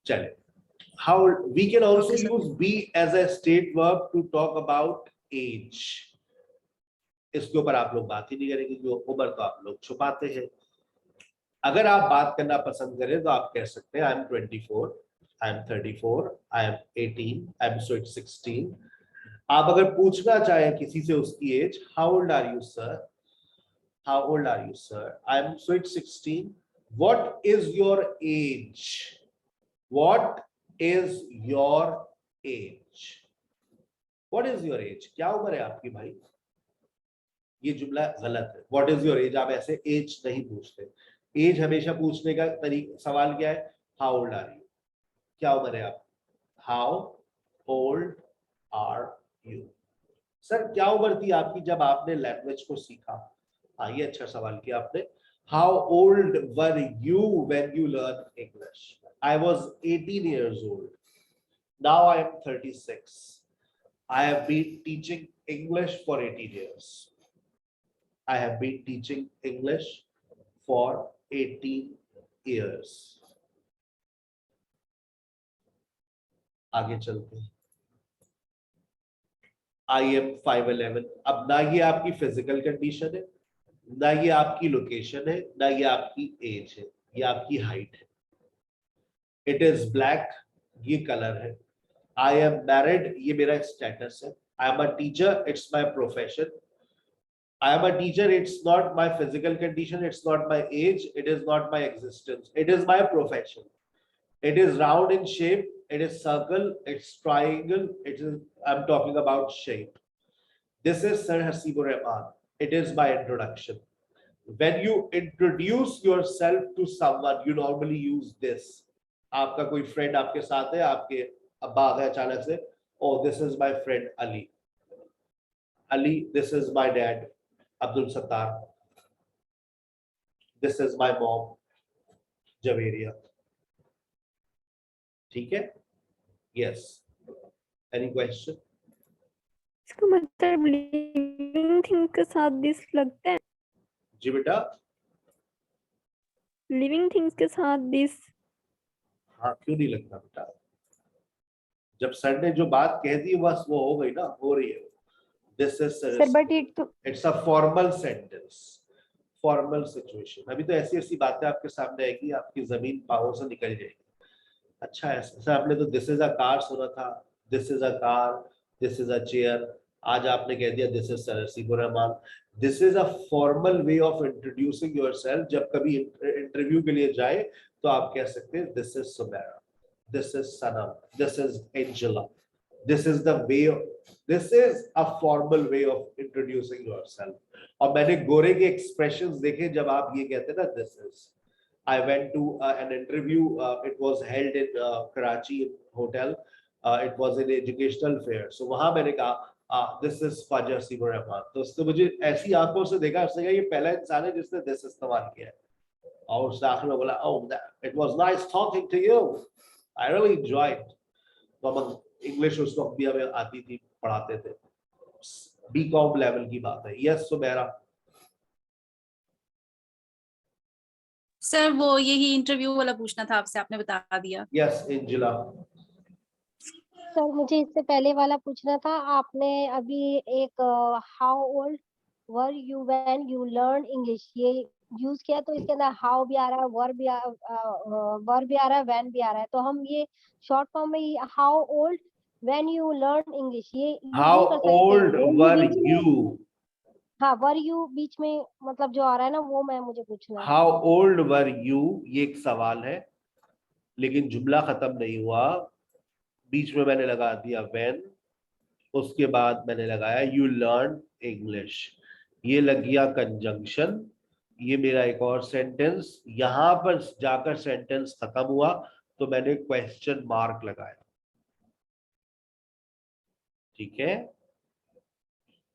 चले, how we can also use be as a state verb to talk about age. इसके ऊपर आप लोग बात ही नहीं करेंगे, जो उम्र तो आप लोग छुपाते हैं। अगर आप बात करना पसंद करें तो आप कह सकते हैं I am 24, I am 34, I am 18, I am sweet 16। आप अगर पूछना चाहें किसी से उसकी age, how old are you sir, how old are you sir, I am sweet 16, what is your age, what is your age, what is your age, क्या उम्र है आपकी भाई। ये जुमला गलत है। व्हाट इज योर एज, आप ऐसे एज नहीं पूछते। एज हमेशा पूछने का तरीका, सवाल क्या है, हाउ ओल्ड आर यू, क्या उम्र है आप, how old are you. Sir क्या उम्र थी आपकी जब आपने लैंग्वेज को सीखा। हाँ, ये अच्छा सवाल किया आपने। How old were you when you learn English. I was 18 years old, now I am 36, I have been teaching English for 18 years। I have been teaching English for 18 years। आगे चलते हैं। I am 5'11". अब ना ये आपकी physical condition है, ना ये आपकी लोकेशन है, ना ये आपकी एज है, ये आपकी हाइट है। इट इज ब्लैक, ये कलर है। I am married, ये मेरा स्टेटस है। I am a teacher, it's my profession. I am a teacher, it's not my physical condition, it's not my age, it is not my existence, it is my profession. It is round in shape, it is circle, it's triangle, it is, I'm talking about shape. This is Sir Hasibur Rahman. It is my introduction. When you introduce yourself to someone, you normally use this. आपका कोई friend आपके साथ है, आपके अब्बा आ गए अचानक से, oh this is my friend Ali. Ali, this is my dad, Abdul Sattar. This is my mom, Javeria. ठीक है? Yes. Any question? इसका मतलब लिविंग थिंग्स के साथ दिस लगता है, जी बेटा, लिविंग थिंग्स के साथ दिस। हाँ क्यों नहीं लगता बेटा? जब सर ने जो बात कह दी बस वो हो गई ना, हो रही है। This is sir but it's a formal sentence, formal situation. अभी तो ऐसी ऐसी बातें आपके सामने आएगी, आपकी जमीन पांवों से निकल जाएगी। अच्छा ऐसा आपने तो दिस इज अ कार सुना था, this is a car, this is a chair. आज आपने कह दिया this is sir Hasibur Rahman. This is a formal way of introducing yourself. जब कभी इंटरव्यू के लिए जाए तो आप कह सकते हैं this is Sumera, this is Sanam, this is Angela. This is the way of, this is a formal way of introducing yourself. और मैंने गोरे के expressions देखे जब आप ये कहते ना this is. I went to an interview, it was held in Karachi hotel, it was an educational fair. So वहाँ मैंने कहा this is ख्वाजा हसीबुर रहमान। तो उसने मुझे ऐसी आंखों से देखा, उसने कहा ये पहला इंसान है जिसने this इस्तेमाल किया है। और उसने आखिर में बोला oh it was nice talking to you. I really enjoyed. तो हम इंग्लिश उस वक्त भी हमें आती थी, पढ़ाते थे। बीकॉम लेवल की बात है। यस सुमेरा। सर वो यही इंटरव्यू वाला पूछना था आपसे, आपने बता दिया। Yes Angela. सर मुझे इससे पहले वाला पूछना था, आपने अभी एक how old were you when you learn English ये यूज किया, तो इसके अंदर हाउ भी आ रहा है, वर भी आ रहा है, व्हेन भी आ रहा है, तो हम ये शॉर्ट फॉर्म में how old when you learn English ये हाउ ओल्ड वर यू, हाँ वर यू बीच में मतलब जो आ रहा है ना वो मैं मुझे पूछना है। हाउ ओल्ड वर यू ये एक सवाल है, लेकिन जुमला खत्म नहीं हुआ। बीच में मैंने लगा दिया व्हेन, उसके बाद मैंने लगाया यू लर्न इंग्लिश, ये लग गया कंजंक्शन। ये मेरा एक और सेंटेंस, यहां पर जाकर सेंटेंस खत्म हुआ तो मैंने क्वेश्चन मार्क लगाया। ठीक है?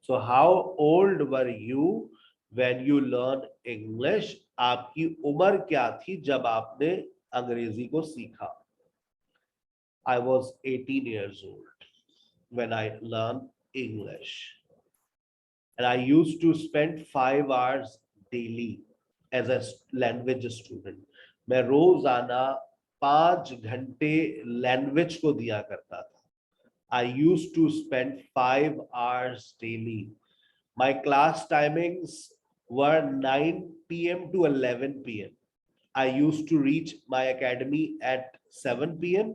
So how old were you when you learn English, आपकी उम्र क्या थी जब आपने अंग्रेजी को सीखा। I was 18 years old when I learned English, and I used to spend 5 hours daily as a language student. मैं रोजाना 5 घंटे लैंग्वेज को दिया करता था। I used to spend 5 hours daily. My class timings were 9 p.m. to 11 p.m. I used to reach my academy at 7 p.m.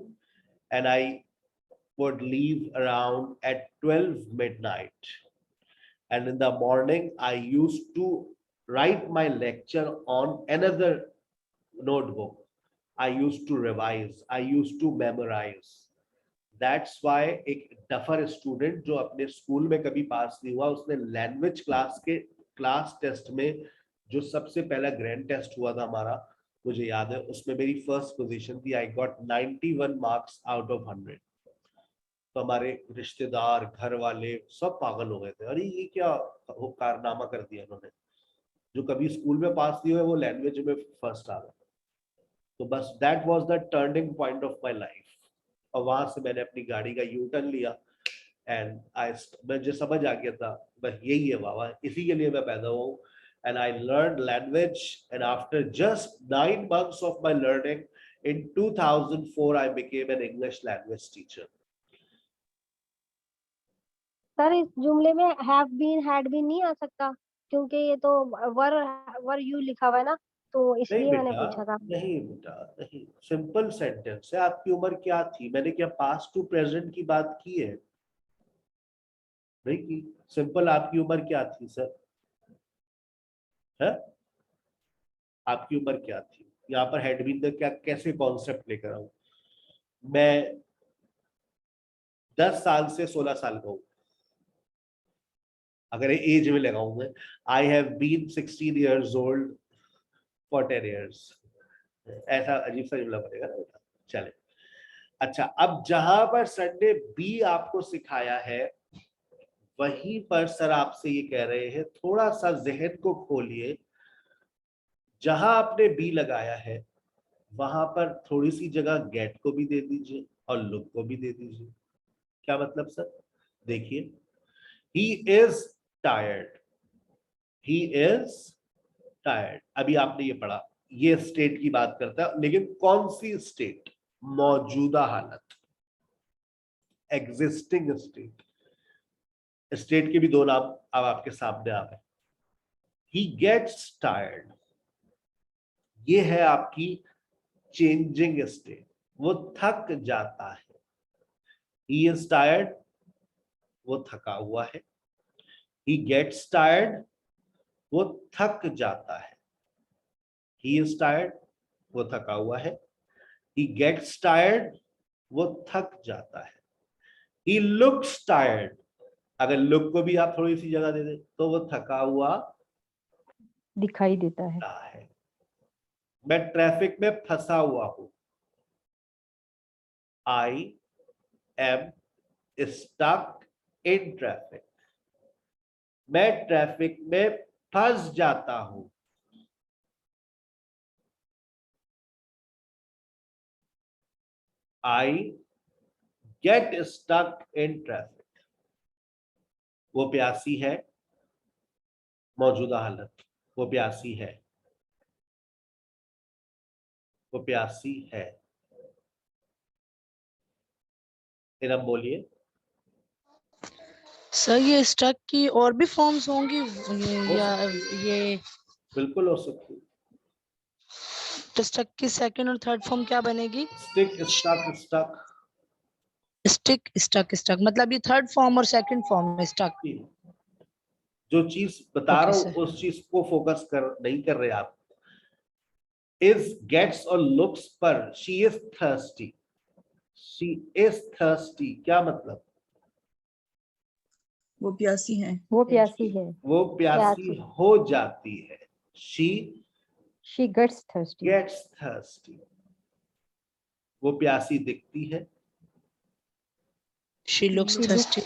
and I would leave around at 12 midnight. And in the morning, I used to write my lecture on another notebook. I used to revise. I used to memorize. That's why एक duffer student जो अपने school में कभी पास नहीं हुआ, उसने language class के class test में जो सबसे पहला ग्रैंड टेस्ट हुआ था हमारा, मुझे याद है उसमें मेरी फर्स्ट पोजीशन थी। I got 91 marks out of 100। तो हमारे रिश्तेदार, घर वाले सब पागल हो गए थे, अरे ये क्या कारनामा कर दिया इन्होंने, जो कभी स्कूल में पास नहीं हुए वो लैंग्वेज में फर्स्ट आ गए। तो बस that was the turning point of my life. और वहां से मैंने अपनी गाड़ी का यू टर्न लिया एंड मुझे समझ आ गया था बस यही है बाबा, इसी के लिए मैं पैदा हुआ। And I learned language, and after just 9 months of my learning, in 2004 I became an English language teacher. Sir इस जुमले में हैव बीन हैड बीन नहीं आ सकता, क्योंकि ये तो वर यू लिखा हुआ है ना, तो नहीं इसलिए मैंने बेटा, पूछा था। नहीं बेटा, नहीं, सिंपल सेंटेंस है। आपकी उम्र क्या थी? मैंने क्या पास्ट टू प्रेजेंट की बात की है? नहीं की। सिंपल, आपकी उम्र क्या थी सर? है, आपकी उम्र क्या थी? यहाँ पर हैड बीन का क्या, कैसे कॉन्सेप्ट लेकर आऊं? मैं 10 साल से 16 साल का हूं, अगर एज में लगाऊं मैं, I have been 16 years old for 10 years, ऐसा अजीब सा जुमला बनेगा ना बेटा। चले, अच्छा, अब जहां पर सर ने बी आपको सिखाया है, वहीं पर सर आपसे ये कह रहे हैं थोड़ा सा जहन को खोलिए। जहां आपने बी लगाया है वहां पर थोड़ी सी जगह गेट को भी दे दीजिए और लुक को भी दे दीजिए। क्या मतलब सर? देखिए, he is tired, he is tired. अभी आपने ये पढ़ा, ये स्टेट की बात करता है, लेकिन कौन सी स्टेट? मौजूदा हालत, एग्जिस्टिंग स्टेट। स्टेट के भी दो नाम अब आपके सामने आ गए। ही गेट्स टायर्ड, ये है आपकी चेंजिंग स्टेट, वो थक जाता है। ही इज टायर्ड, वो थका हुआ है। ही गेट्स टायर्ड, वो थक जाता है। ही इज टायर्ड, वो थका हुआ है। ही गेट्स टायर्ड, वो थक जाता है। ही लुक्स टायर्ड, अगर लुक को भी आप थोड़ी सी जगह दे दें तो वो थका हुआ दिखाई देता है। है। मैं ट्रैफिक में फंसा हुआ हूं, I am stuck in traffic. मैं ट्रैफिक में फंस जाता हूं। I get stuck in traffic. वो प्यासी है, मौजूदा हालत, वो प्यासी है, वो प्यासी है। फिर अब बोलिए। सर ये स्टक की और भी फॉर्म्स होंगी या ये बिल्कुल हो सकती है। तो स्टक की सेकंड और थर्ड फॉर्म क्या बनेगी? Stick, stuck, stuck. Stick, stuck, stuck, मतलब ये थर्ड फॉर्म और सेकंड फॉर्म में स्टक। जो चीज बता Okay, रहा हूं sir. उस चीज को फोकस कर नहीं कर रहे आप। इज गेट्स और लुक्स पर she is thirsty, she is thirsty क्या मतलब? वो प्यासी हैं। वो प्यासी है। वो प्यासी प्यासी। हो जाती है। She she gets thirsty. Gets thirsty, वो प्यासी दिखती है। She looks She thirsty.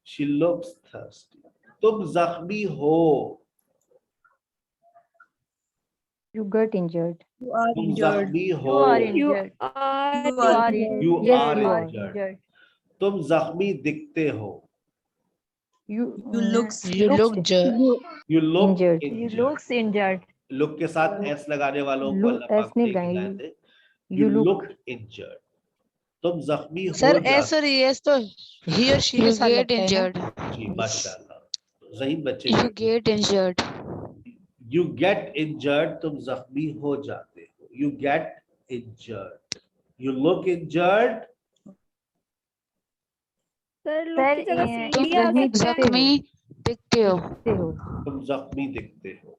She looks thirsty. तुम जख्मी हो, You get injured. You are तुम injured. जख्मी You हो, are You injured. are You You are are injured. You Yes, are you are. Injured. तुम जख्मी दिखते हो, You You looks You look looked you look injured. You injured. looks injured. Look के साथ S लगाने वालों को अल्लाह पाक ऐस नहीं देख लगाएंगे। लाए थे। You you look. Look injured, तुम जख्मी हो सर जाते। एस और एस तो ही और शी के साथ लगता है ना? जी माशाल्लाह, जहीन बच्चे। You get injured. You get injured, तुम जख्मी हो जाते हो। You get injured, you look injured. Sir Sir, look की जगह ये- से तुम भी आ जख्मी सकता है। जख्मी दिखते हो. दिखते हो। तुम जख्मी दिखते हो।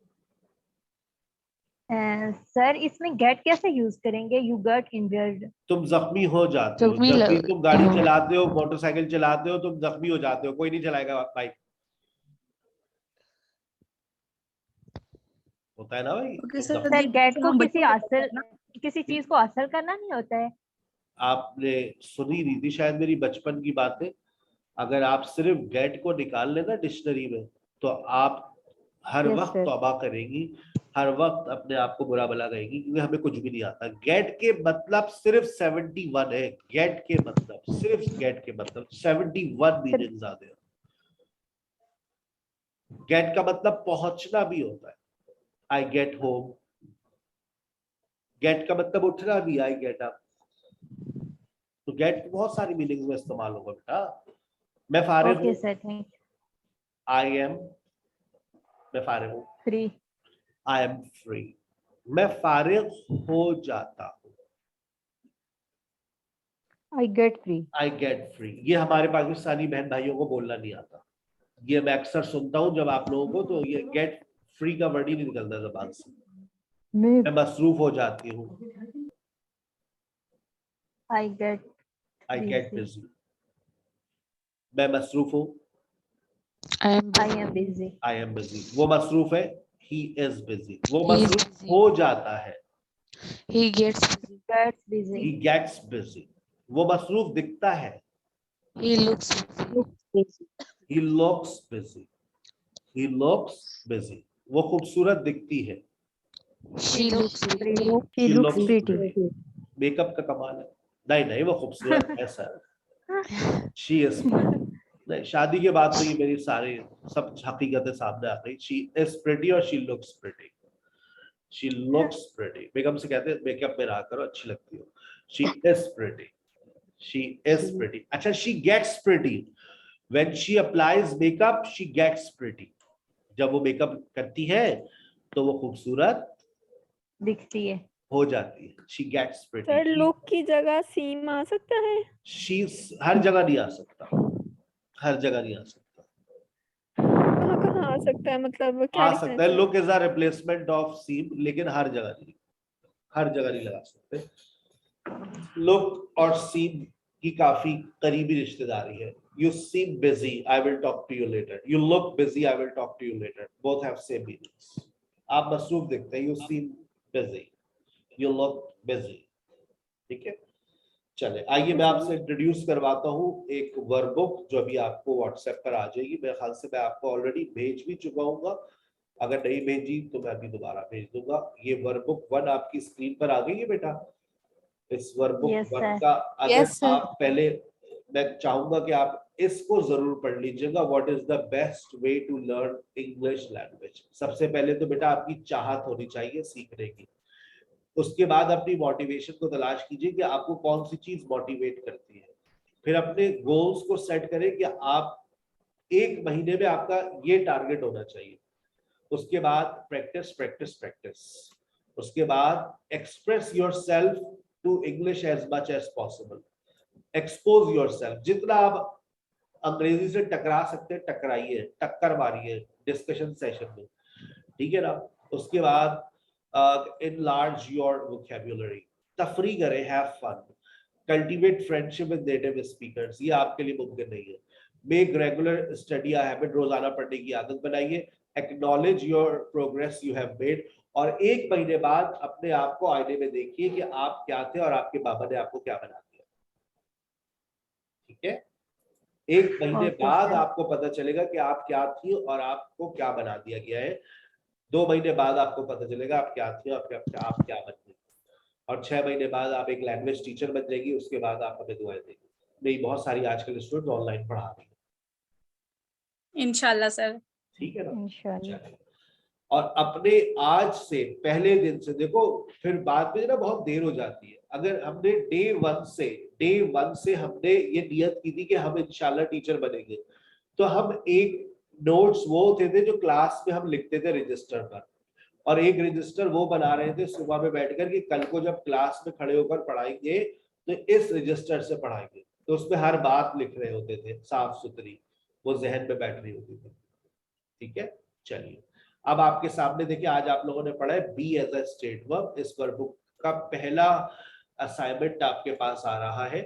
सर इसमें गेट कैसे यूज करेंगे? You get injured. तुम जख्मी हो जाते हो। जख्मी जब भी लग- तुम गाड़ी हो। चलाते हो, मोटरसाइकिल चलाते हो, तुम जख्मी हो जाते हो। कोई नहीं चलाएगा बाइक, होता है ना भाई। Okay, तुम sir, जख्मी- सर गेट को हम किसी बच्चों को असर, किसी चीज को असर करना नहीं होता है। आपने सुनी नहीं थी शायद मेरी बचपन की बातें। अगर आप सिर्फ गेट को निकाल लेना डिक्शनरी में, तो आप हर Yes, वक्त sir. तौबा करेंगी, हर वक्त अपने आप को बुरा भला कहेगी, क्योंकि हमें कुछ भी नहीं आता। गेट के मतलब सिर्फ 71 है। गेट के मतलब, सिर्फ गेट के मतलब 71 मीनिंग्स आते हैं। गेट का मतलब पहुंचना भी होता है, आई गेट होम। गेट का मतलब उठना भी, आई गेट अप। तो गेट बहुत सारी मीनिंग्स में इस्तेमाल होगा बेटा। मैं फारिग ओके हूँ, सर, थैंक आई एम, मैं फारिग हूँ। Free. आई एम फ्री, मैं फारिग हो जाता हूँ। I get free. I get free, ये हमारे पाकिस्तानी बहन भाइयों को बोलना नहीं आता। ये मैं अक्सर सुनता हूँ जब आप लोगों को, तो ये गेट फ्री का वर्ड ही नहीं निकलता जबान से। मैं मैं मसरूफ हो जाती हूँ। I get I get busy. Busy, मैं मसरूफ हूँ। I am I busy. am busy. I am busy, वो मसरूफ है। ही इज बिजी, वो He is मसरूफ busy. हो जाता है। He gets busy. Gets he busy. Gets busy, वो मसरूफ दिखता है। He looks busy. Busy. He looks busy, he looks busy, वो खूबसूरत दिखती है। She looks pretty. She looks pretty. Makeup का कमाल है। नहीं नहीं, वो खूबसूरत है सर। शी इज, नहीं, शादी के बाद तो ये मेरी सारी सब हकीकतें सामने आ गई। शी इज प्रिटी और she looks pretty. She looks pretty, makeup से कहते हैं मेकअप में रहा करो, अच्छी लगती हो। She is pretty, she is pretty. अच्छा, she gets pretty when she applies makeup, she gets pretty. जब वो मेकअप करती है तो वो खूबसूरत दिखती है। हो जाती है। She gets sir pretty. Look की जगह सीम आ सकता है? शी हर जगह नहीं आ सकता, हर जगह नहीं आ सकता। कहाँ कहाँ आ सकता है, मतलब क्या आ difference सकता है, है? Look is a replacement of seem, लेकिन हर जगह नहीं, हर जगह नहीं लगा सकते। लुक और सीम की काफी करीबी रिश्तेदारी है। You seem busy, I will talk to you later. You look busy, I will talk to you later. Both have same meanings. आप मसरूफ दिखते हैं, you seem busy, you look busy. ठीक है, चले आइए मैं आपसे इंट्रोड्यूस करवाता हूँ एक वर्कबुक जो अभी आपको व्हाट्सएप पर आ जाएगी। मेरे ख्याल से मैं आपको ऑलरेडी भेज भी चुका हूँ, अगर नहीं भेजी तो मैं अभी दोबारा भेज दूंगा। ये वर्कबुक 1 आपकी स्क्रीन पर आ गई है बेटा। इस वर्कबुक Yes, 1 sir. का अगर Yes, sir. आप पहले, मैं चाहूंगा कि आप इसको जरूर पढ़ लीजिएगा। What is the best way to learn English language. सबसे पहले तो बेटा आपकी चाहत होनी चाहिए सीखने की। उसके बाद अपनी मोटिवेशन को तलाश कीजिए कि आपको कौन सी चीज मोटिवेट करती है। फिर अपने गोल्स को सेट करें कि आप 1 महीने में आपका ये टारगेट होना चाहिए। उसके बाद प्रैक्टिस प्रैक्टिस प्रैक्टिस। उसके बाद express yourself to English as much as possible. Expose yourself, जितना आप अंग्रेजी से टकरा सकते हैं टकराइए, टक्कर मारिए डिस्कशन सेशन में, ठीक है ना। उसके बाद enlarge your vocabulary, तफरी करें, have fun, cultivate friendship with native speakers। ये आपके लिए मुमकिन नहीं है। make regular study a habit, रोजाना पढ़ने की आदत बनाइए। acknowledge your progress you have made, और 1 महीने बाद अपने आप को आईने में देखिए कि आप क्या थे और आपके बाबा ने आपको क्या बना दिया। ठीक है, 1 महीने बाद आपको पता चलेगा कि आप क्या थी और आपको क्या बना दिया गया है। 2 महीने बाद आपको पता चलेगा आप क्या थी और आप क्या बन गए। और 6 महीने बाद आप एक लैंग्वेज टीचर बन जाएगी। उसके बाद आप हमें दुआएं देंगे। मेरी बहुत सारी आजकल स्टूडेंट ऑनलाइन पढ़ा रही है। इंशाल्लाह सर। ठीक है ना, Inshallah. चलिए। और अपने आज से पहले दिन से देखो, फिर बाद में ना बहुत देर हो जाती है। अगर हमने डे वन से हमने ये नियत की थी कि हम इंशाल्लाह टीचर बनेंगे, तो हम एक नोट्स वो होते थे जो क्लास में हम लिखते थे रजिस्टर पर, और एक रजिस्टर वो बना रहे थे सुबह में बैठकर कि कल को जब क्लास में खड़े होकर पढ़ाएंगे तो इस रजिस्टर से पढ़ाएंगे। तो उसमें हर बात लिख रहे होते थे साफ सुथरी, वो जहन में बैठ रही होती थी। ठीक है, चलिए अब आपके सामने देखिए, आज आप लोगों ने पढ़ा है be as a state verb. इस वर्बुक का पहला असाइनमेंट आपके पास आ रहा है।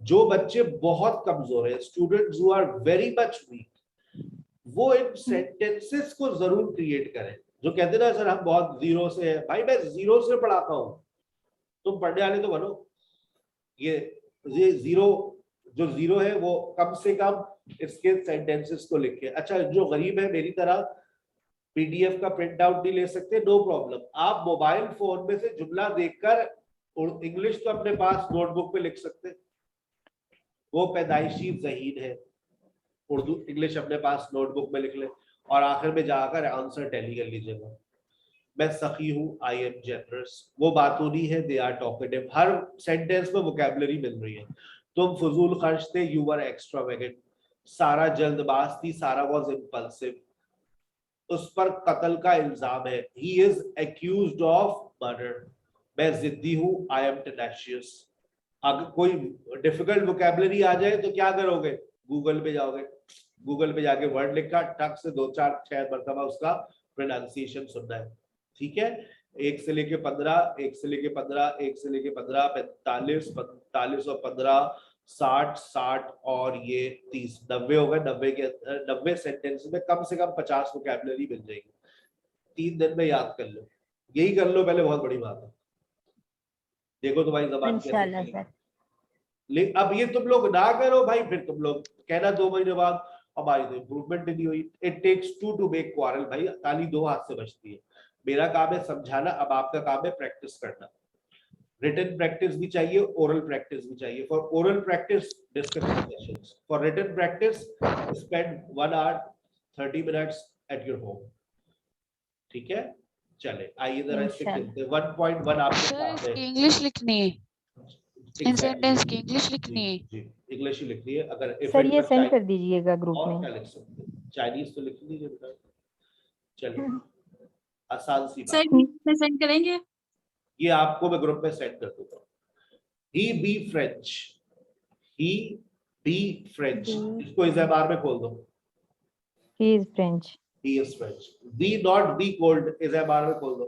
जो बच्चे बहुत कमजोर है, students who are very much weak, वो इन सेंटेंसेस को जरूर क्रिएट करें। जो कहते हैं ना सर हम बहुत जीरो से है, भाई मैं जीरो से पढ़ाता हूं, तुम पढ़ने वाले तो बनो। ये जीरो, जो जीरो है वो कम से कम इसके सेंटेंसेस को लिखे। अच्छा, जो गरीब है मेरी तरह पीडीएफ का प्रिंट आउट नहीं ले सकते, नो प्रॉब्लम। आप मोबाइल फोन में से जुमला देखकर इंग्लिश तो अपने पास नोटबुक पे लिख सकते। वो पैदाइशी ज़हीन है, उर्दू इंग्लिश अपने पास नोटबुक में लिख ले, और आखिर में जाकर आंसर टैली कर लीजिएगा। मैं सखी हूँ, आई एम जेनरस, वो बातूनी है, दे आर टॉकेटिव। हर सेंटेंस में वोकैबुलरी मिल रही है। तुम फजूल खर्च थे, यू वर एक्स्ट्रावेगेंट। सारा जल्दबाज थी, सारा वॉज इम्पल्सिव, उस पर कत्ल का इल्जाम है, he is accused of murder, मैं जिद्दी हूं, आई एम टेनेशियस। अगर कोई डिफिकल्ट वोकैबुलरी आ जाए तो क्या करोगे, गूगल पे जाओगे, गूगल पे जाके वर्ड लिखा, टक से 2 4 6 मरतबा उसका प्रोनाउंसिएशन सुनना है, ठीक है। 1 से लेके 15, 1 से लेके 15, 1 से लेके 15, 45, 45 और 15, 60, 60 और ये 30, 90 हो गए। 90 के 90 सेंटेंस में कम से कम 50 वोकैबुलरी मिल जाएगी, 3 दिन में याद कर लो, यही कर लो पहले, बहुत बड़ी बात है। देखो तुम्हारी जबान कैसे इंशाल्लाह चलेगी। सर। लेकिन अब ये तुम लोग ना करो भाई, फिर तुम लोग कहना 2 महीने बाद हमारी तो इम्प्रूवमेंट नहीं हुई। It takes 2 to make quarrel भाई, ताली 2 हाथ से बजती है। मेरा काम है समझाना, अब आपका काम है प्रैक्टिस करना। रिटन प्रैक्टिस भी चाहिए, ओरल प्रैक्टिस भी चाहिए। For oral practice discussion sessions, for written practice spend 1 hour 30 minutes at your home, ठीक है। चले आइए जरा इससे खेलते हैं। 1.1 आपके सर पास है, इसकी इंग्लिश लिखनी है, इन सेंटेंस की इंग्लिश लिखनी है। जी इंग्लिश ही लिखनी है। अगर सर ये सेंड कर दीजिएगा ग्रुप और में। क्या लिख सकते हैं, चाइनीज तो लिख लीजिए बेटा। चलिए आसान सी बात, सर सेंड करेंगे। ये आपको मैं ग्रुप में सेंड कर दूंगा। He be French, he be French, इसको इस बार में खोल दो। He is French. He is French. Be not be cold, इस बार में खोल दो।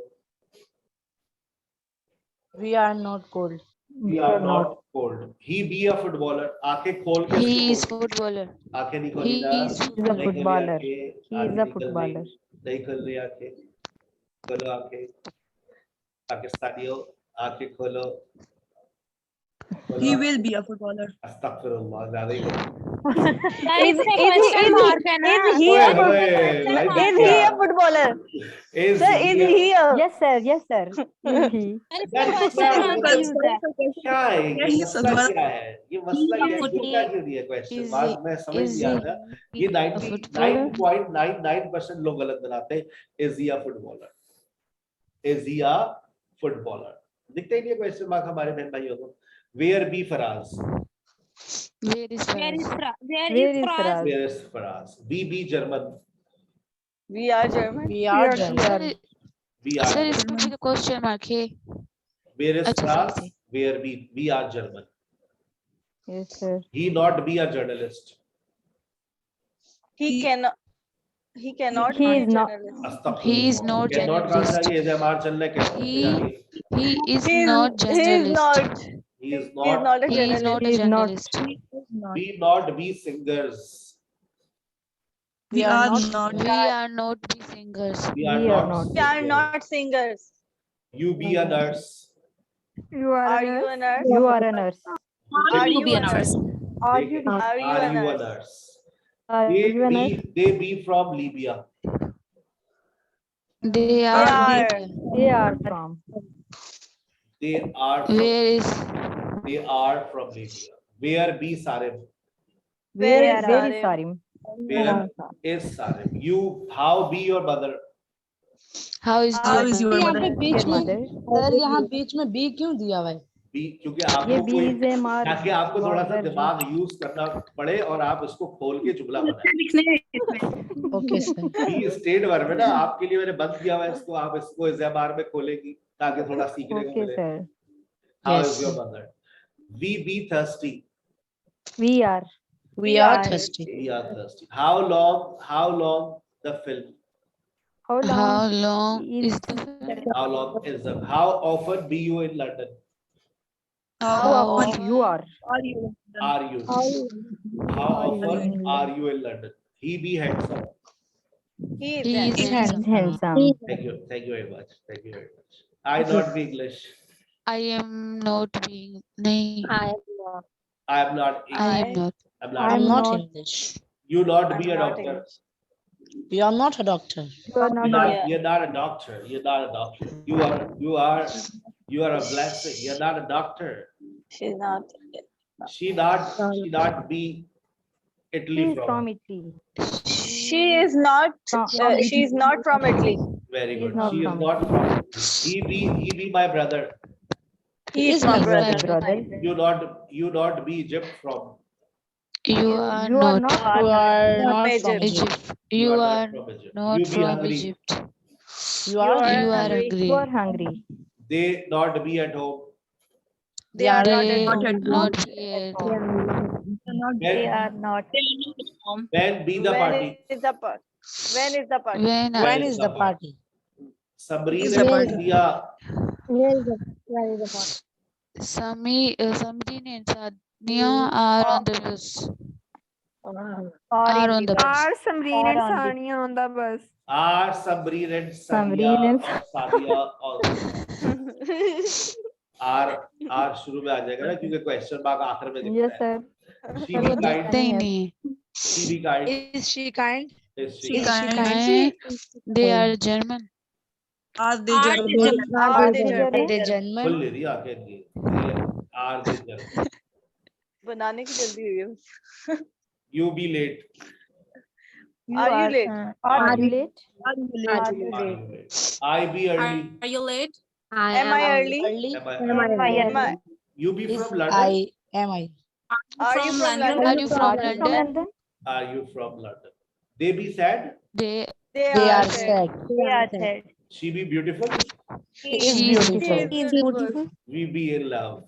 We are not cold. We are not cold. He be a footballer, आंखें खोल के He इसको is बोलो। footballer. आंखें नहीं He खोली ना, is He is a नहीं खोली footballer. आंखें, He is आंखें a नहीं खोल रही, footballer. नहीं खोल रही आंखें, खोलो आंखें। पाकिस्तानियों आंखें खोलो, He will be a footballer. अस्तगफिरुल्लाह, ज्यादा ही बोल। Is he ओए a होए, भाई is he a footballer? Is Sir, is he a- he a Yes sir. Yes sir. Is he? यार क्या है? क्या है ये Yes, मसला सर। क्या है, ये मसला क्या है, He- क्यों क्या क्यों दिया क्वेश्चन is मार्क, मैं समझ is नहीं आता। ये he a footballer? 99.99% लोग गलत बनाते हैं। Is he a footballer, is he a footballer, दिखता ही नहीं है क्वेश्चन मार्क हमारे बहन भाइयों को। Where be Faraz, Where is Where is Faraz? Where is Faraz? Where is Faraz. We be German, we are German? We are Here, German. here. Sir, we are sir German. इसमें भी तो क्वेश्चन मार्क है। Where is अच्छा, फराज, सही। Where be, we are German. Yes sir. He not be a journalist, He cannot He be is a not. journalist. He is not can not कहा journalist. चाहिए, एजएमआर चलने के He is He is not he is journalist. not he is he is not a He is not journalist. a He is not. journalist. we not be singers, We are not. We are not be singers. we are We are not not. We are singers. not singers. You be a nurse, You are Are you a nurse? You are a nurse. Are you a nurse? Are you? Are you a nurse? nurse? Are They you a nurse? be, they be from Libya, They are from are. Libya. They are from. they are from, Where is they are from Libya. Where be Sarim, Where is Where is Sarim? Sarim? where is Sarim? You, how be your mother? how is How your is your यहाँ mother? पे बीच Your में mother. Sir यहाँ बीच में B क्यों दिया हुआ है? Be, क्योंकि ये आपको B कोई is a mark. ताकि आपको थोड़ा सा Border. दिमाग यूज करना पड़े और आप इसको खोल के जुमला बनाए। Okay sir. Be state verb है ना, आपके लिए मैंने बंद किया हुआ है इसको, आप इसको एजएमआर में खोलेगी ताकि थोड़ा सीखने को Okay मिले। sir. How Yes. is your mother? We be thirsty. We are. We are thirsty. We are thirsty. How long the film? How long? how long is is the How long is the, how often be you in London? How how often you are? Are you? How often are you in London? He be handsome. He is He is handsome. handsome. Handsome. Thank you very much. Thank you very much. I not be English. I am not being nahi. I am not. I am not I English. am not. I'm not. I'm I'm not not. English. You not I'm be a not doctor. English. You are not a doctor. You are not. Yeah. You're not a doctor. You're not a doctor. You are a blessing. You're not a doctor. She's not. She not be He Italy is from from. Italy. She is not. She's not from Italy. Very He is good. not She is from not from. He be my brother. He is is my my brother. Brother. You not be Egypt from. You are You are not not You are not Egypt. from Egypt. Egypt. You are from Egypt. not You be from hungry. Egypt. You are You are hungry. hungry. you are hungry. They not be at home. They are not They at not home. here. They are When, not. when be the When party. is the party? When is the party? When When is the party? Samreen Is and the party. Sandhya, Where is the part? Samreen and Sania are on the bus. Or Are in on the bus. bus. Are Samreen Or and on the- Sania on the bus? are Samreen and Samreen Sandhya and और Sadiya also. Are शुरू में आ जाएगा ना क्योंकि question mark आखिर में Yes, दिखता है. sir. She सर, be वो kind. दिखता नहीं है. नहीं. She be kind. Is she kind? Is she Is kind? she kind? Kind. They are German. Are they Are German? they German? Are they German? German? The खुल German. ले रही है आंखें इनकी. Are they German? बनाने की जल्दी हुई है बस। You be late. Are you late? Are you late? Are you Are you late? I be early. Are you late? Am I early? Early. Am I Am early? I? You be Is from London. I am I. Are you from London? Are you from Are you from London? London? Are you from London? They be sad. They They They are are sad. sad. They are sad. She be beautiful. He Is She is beautiful. He is beautiful. We be in love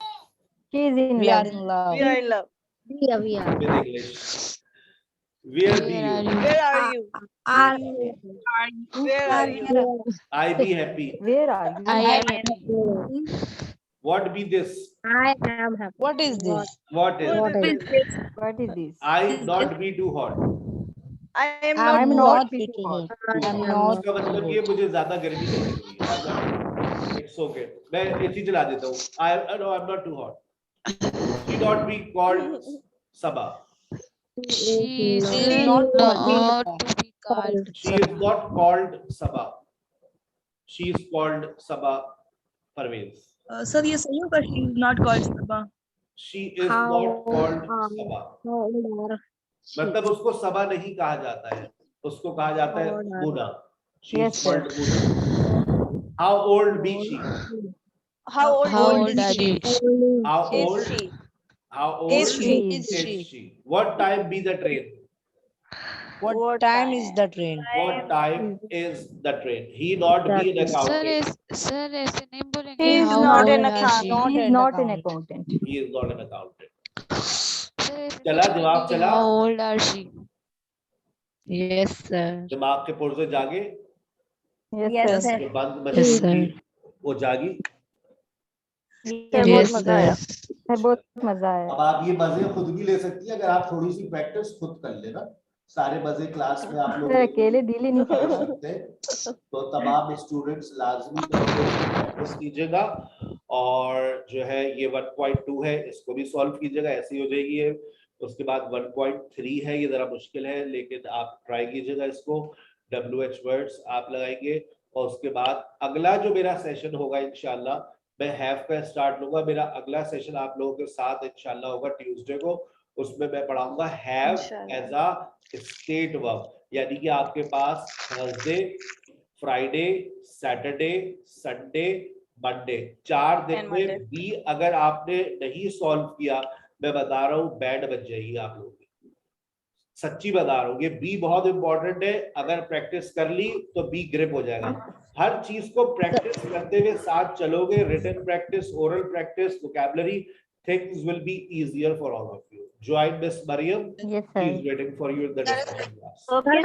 She is in We are love. in love. We are in love. with English. Where be Where are you? you? Where are you? Where are you? I be happy. Where are you? I am happy. What be this? What is this? What is? What is this? What is this? I not be too hot. I am I'm not not too hot. Too I'm hot. not इसका मतलब ये मुझे ज्यादा गर्मी नहीं लग रही है. It's okay. मैं एसी चला देता हूँ. I'm not too hot. She not be called Sabah. She is She not is to be called. She is not called Sabah. She is called Sabah Parvez. Sir, ये सही होगा. She is not called Sabah. She is not called Sabah. मतलब उसको सबा नहीं कहा जाता है, उसको कहा जाता है मुना. She is Yes, sir. called Muna. How old be she? How old How is old are she? you? How Is old? she? How old Is she? is she? What time be the train? What time is the train? What time is the train? He not be an accountant. Sir ऐसे नहीं बोलेंगे. He is How not old an are accountant. she? He is not an accountant. He is not an accountant. Sir ऐसे चला नहीं जवाब बोलेंगे. चला. How old are she? Yes, sir. दिमाग के पुर्जे जागे, Yes, Yes, sir. sir. जो बंद Yes, मशीन sir. थी वो जागी. सर बहुत Yes, मजा आया. sir. सर बहुत मजा आया. अब आप ये मजे खुद भी ले सकती है अगर आप थोड़ी सी प्रैक्टिस खुद कर लेना. सारे मजे क्लास में आप लोग सर अकेले दिल ही नहीं कर कर सकते हैं. तो तमाम स्टूडेंट्स लाजमी तौर पे प्रैक्टिस कीजिएगा और जो है ये 1.2 है इसको भी सॉल्व कीजिएगा. ऐसी हो जाएगी ये. उसके बाद 1.3 है, ये जरा मुश्किल है लेकिन आप ट्राई कीजिएगा इसको. WH वर्ड्स आप लगाएंगे और उसके बाद अगला जो मेरा सेशन होगा इंशाल्लाह मैं हैव का स्टार्ट लूंगा. मेरा अगला सेशन आप लोगों के साथ इंशाल्लाह होगा ट्यूसडे को. उसमें मैं पढ़ाऊंगा have as a state verb, यानी कि आपके पास Thursday, Friday, Saturday, Sunday, Monday 4 दिन And में Monday. बी अगर आपने नहीं सॉल्व किया, मैं बता रहा हूँ बैंड बच जाएगी आप लोगों की. सच्ची बता रहा हूँ, ये बी बहुत इंपॉर्टेंट है. अगर प्रैक्टिस कर ली तो बी ग्रिप हो जाएगा. हर चीज को प्रैक्टिस करते हुए साथ चलोगे. Written practice, oral practice, vocabulary, things will be easier for all of you. Join Miss Mariam. Yes, She sir. is waiting for you in the discussion class. Okay.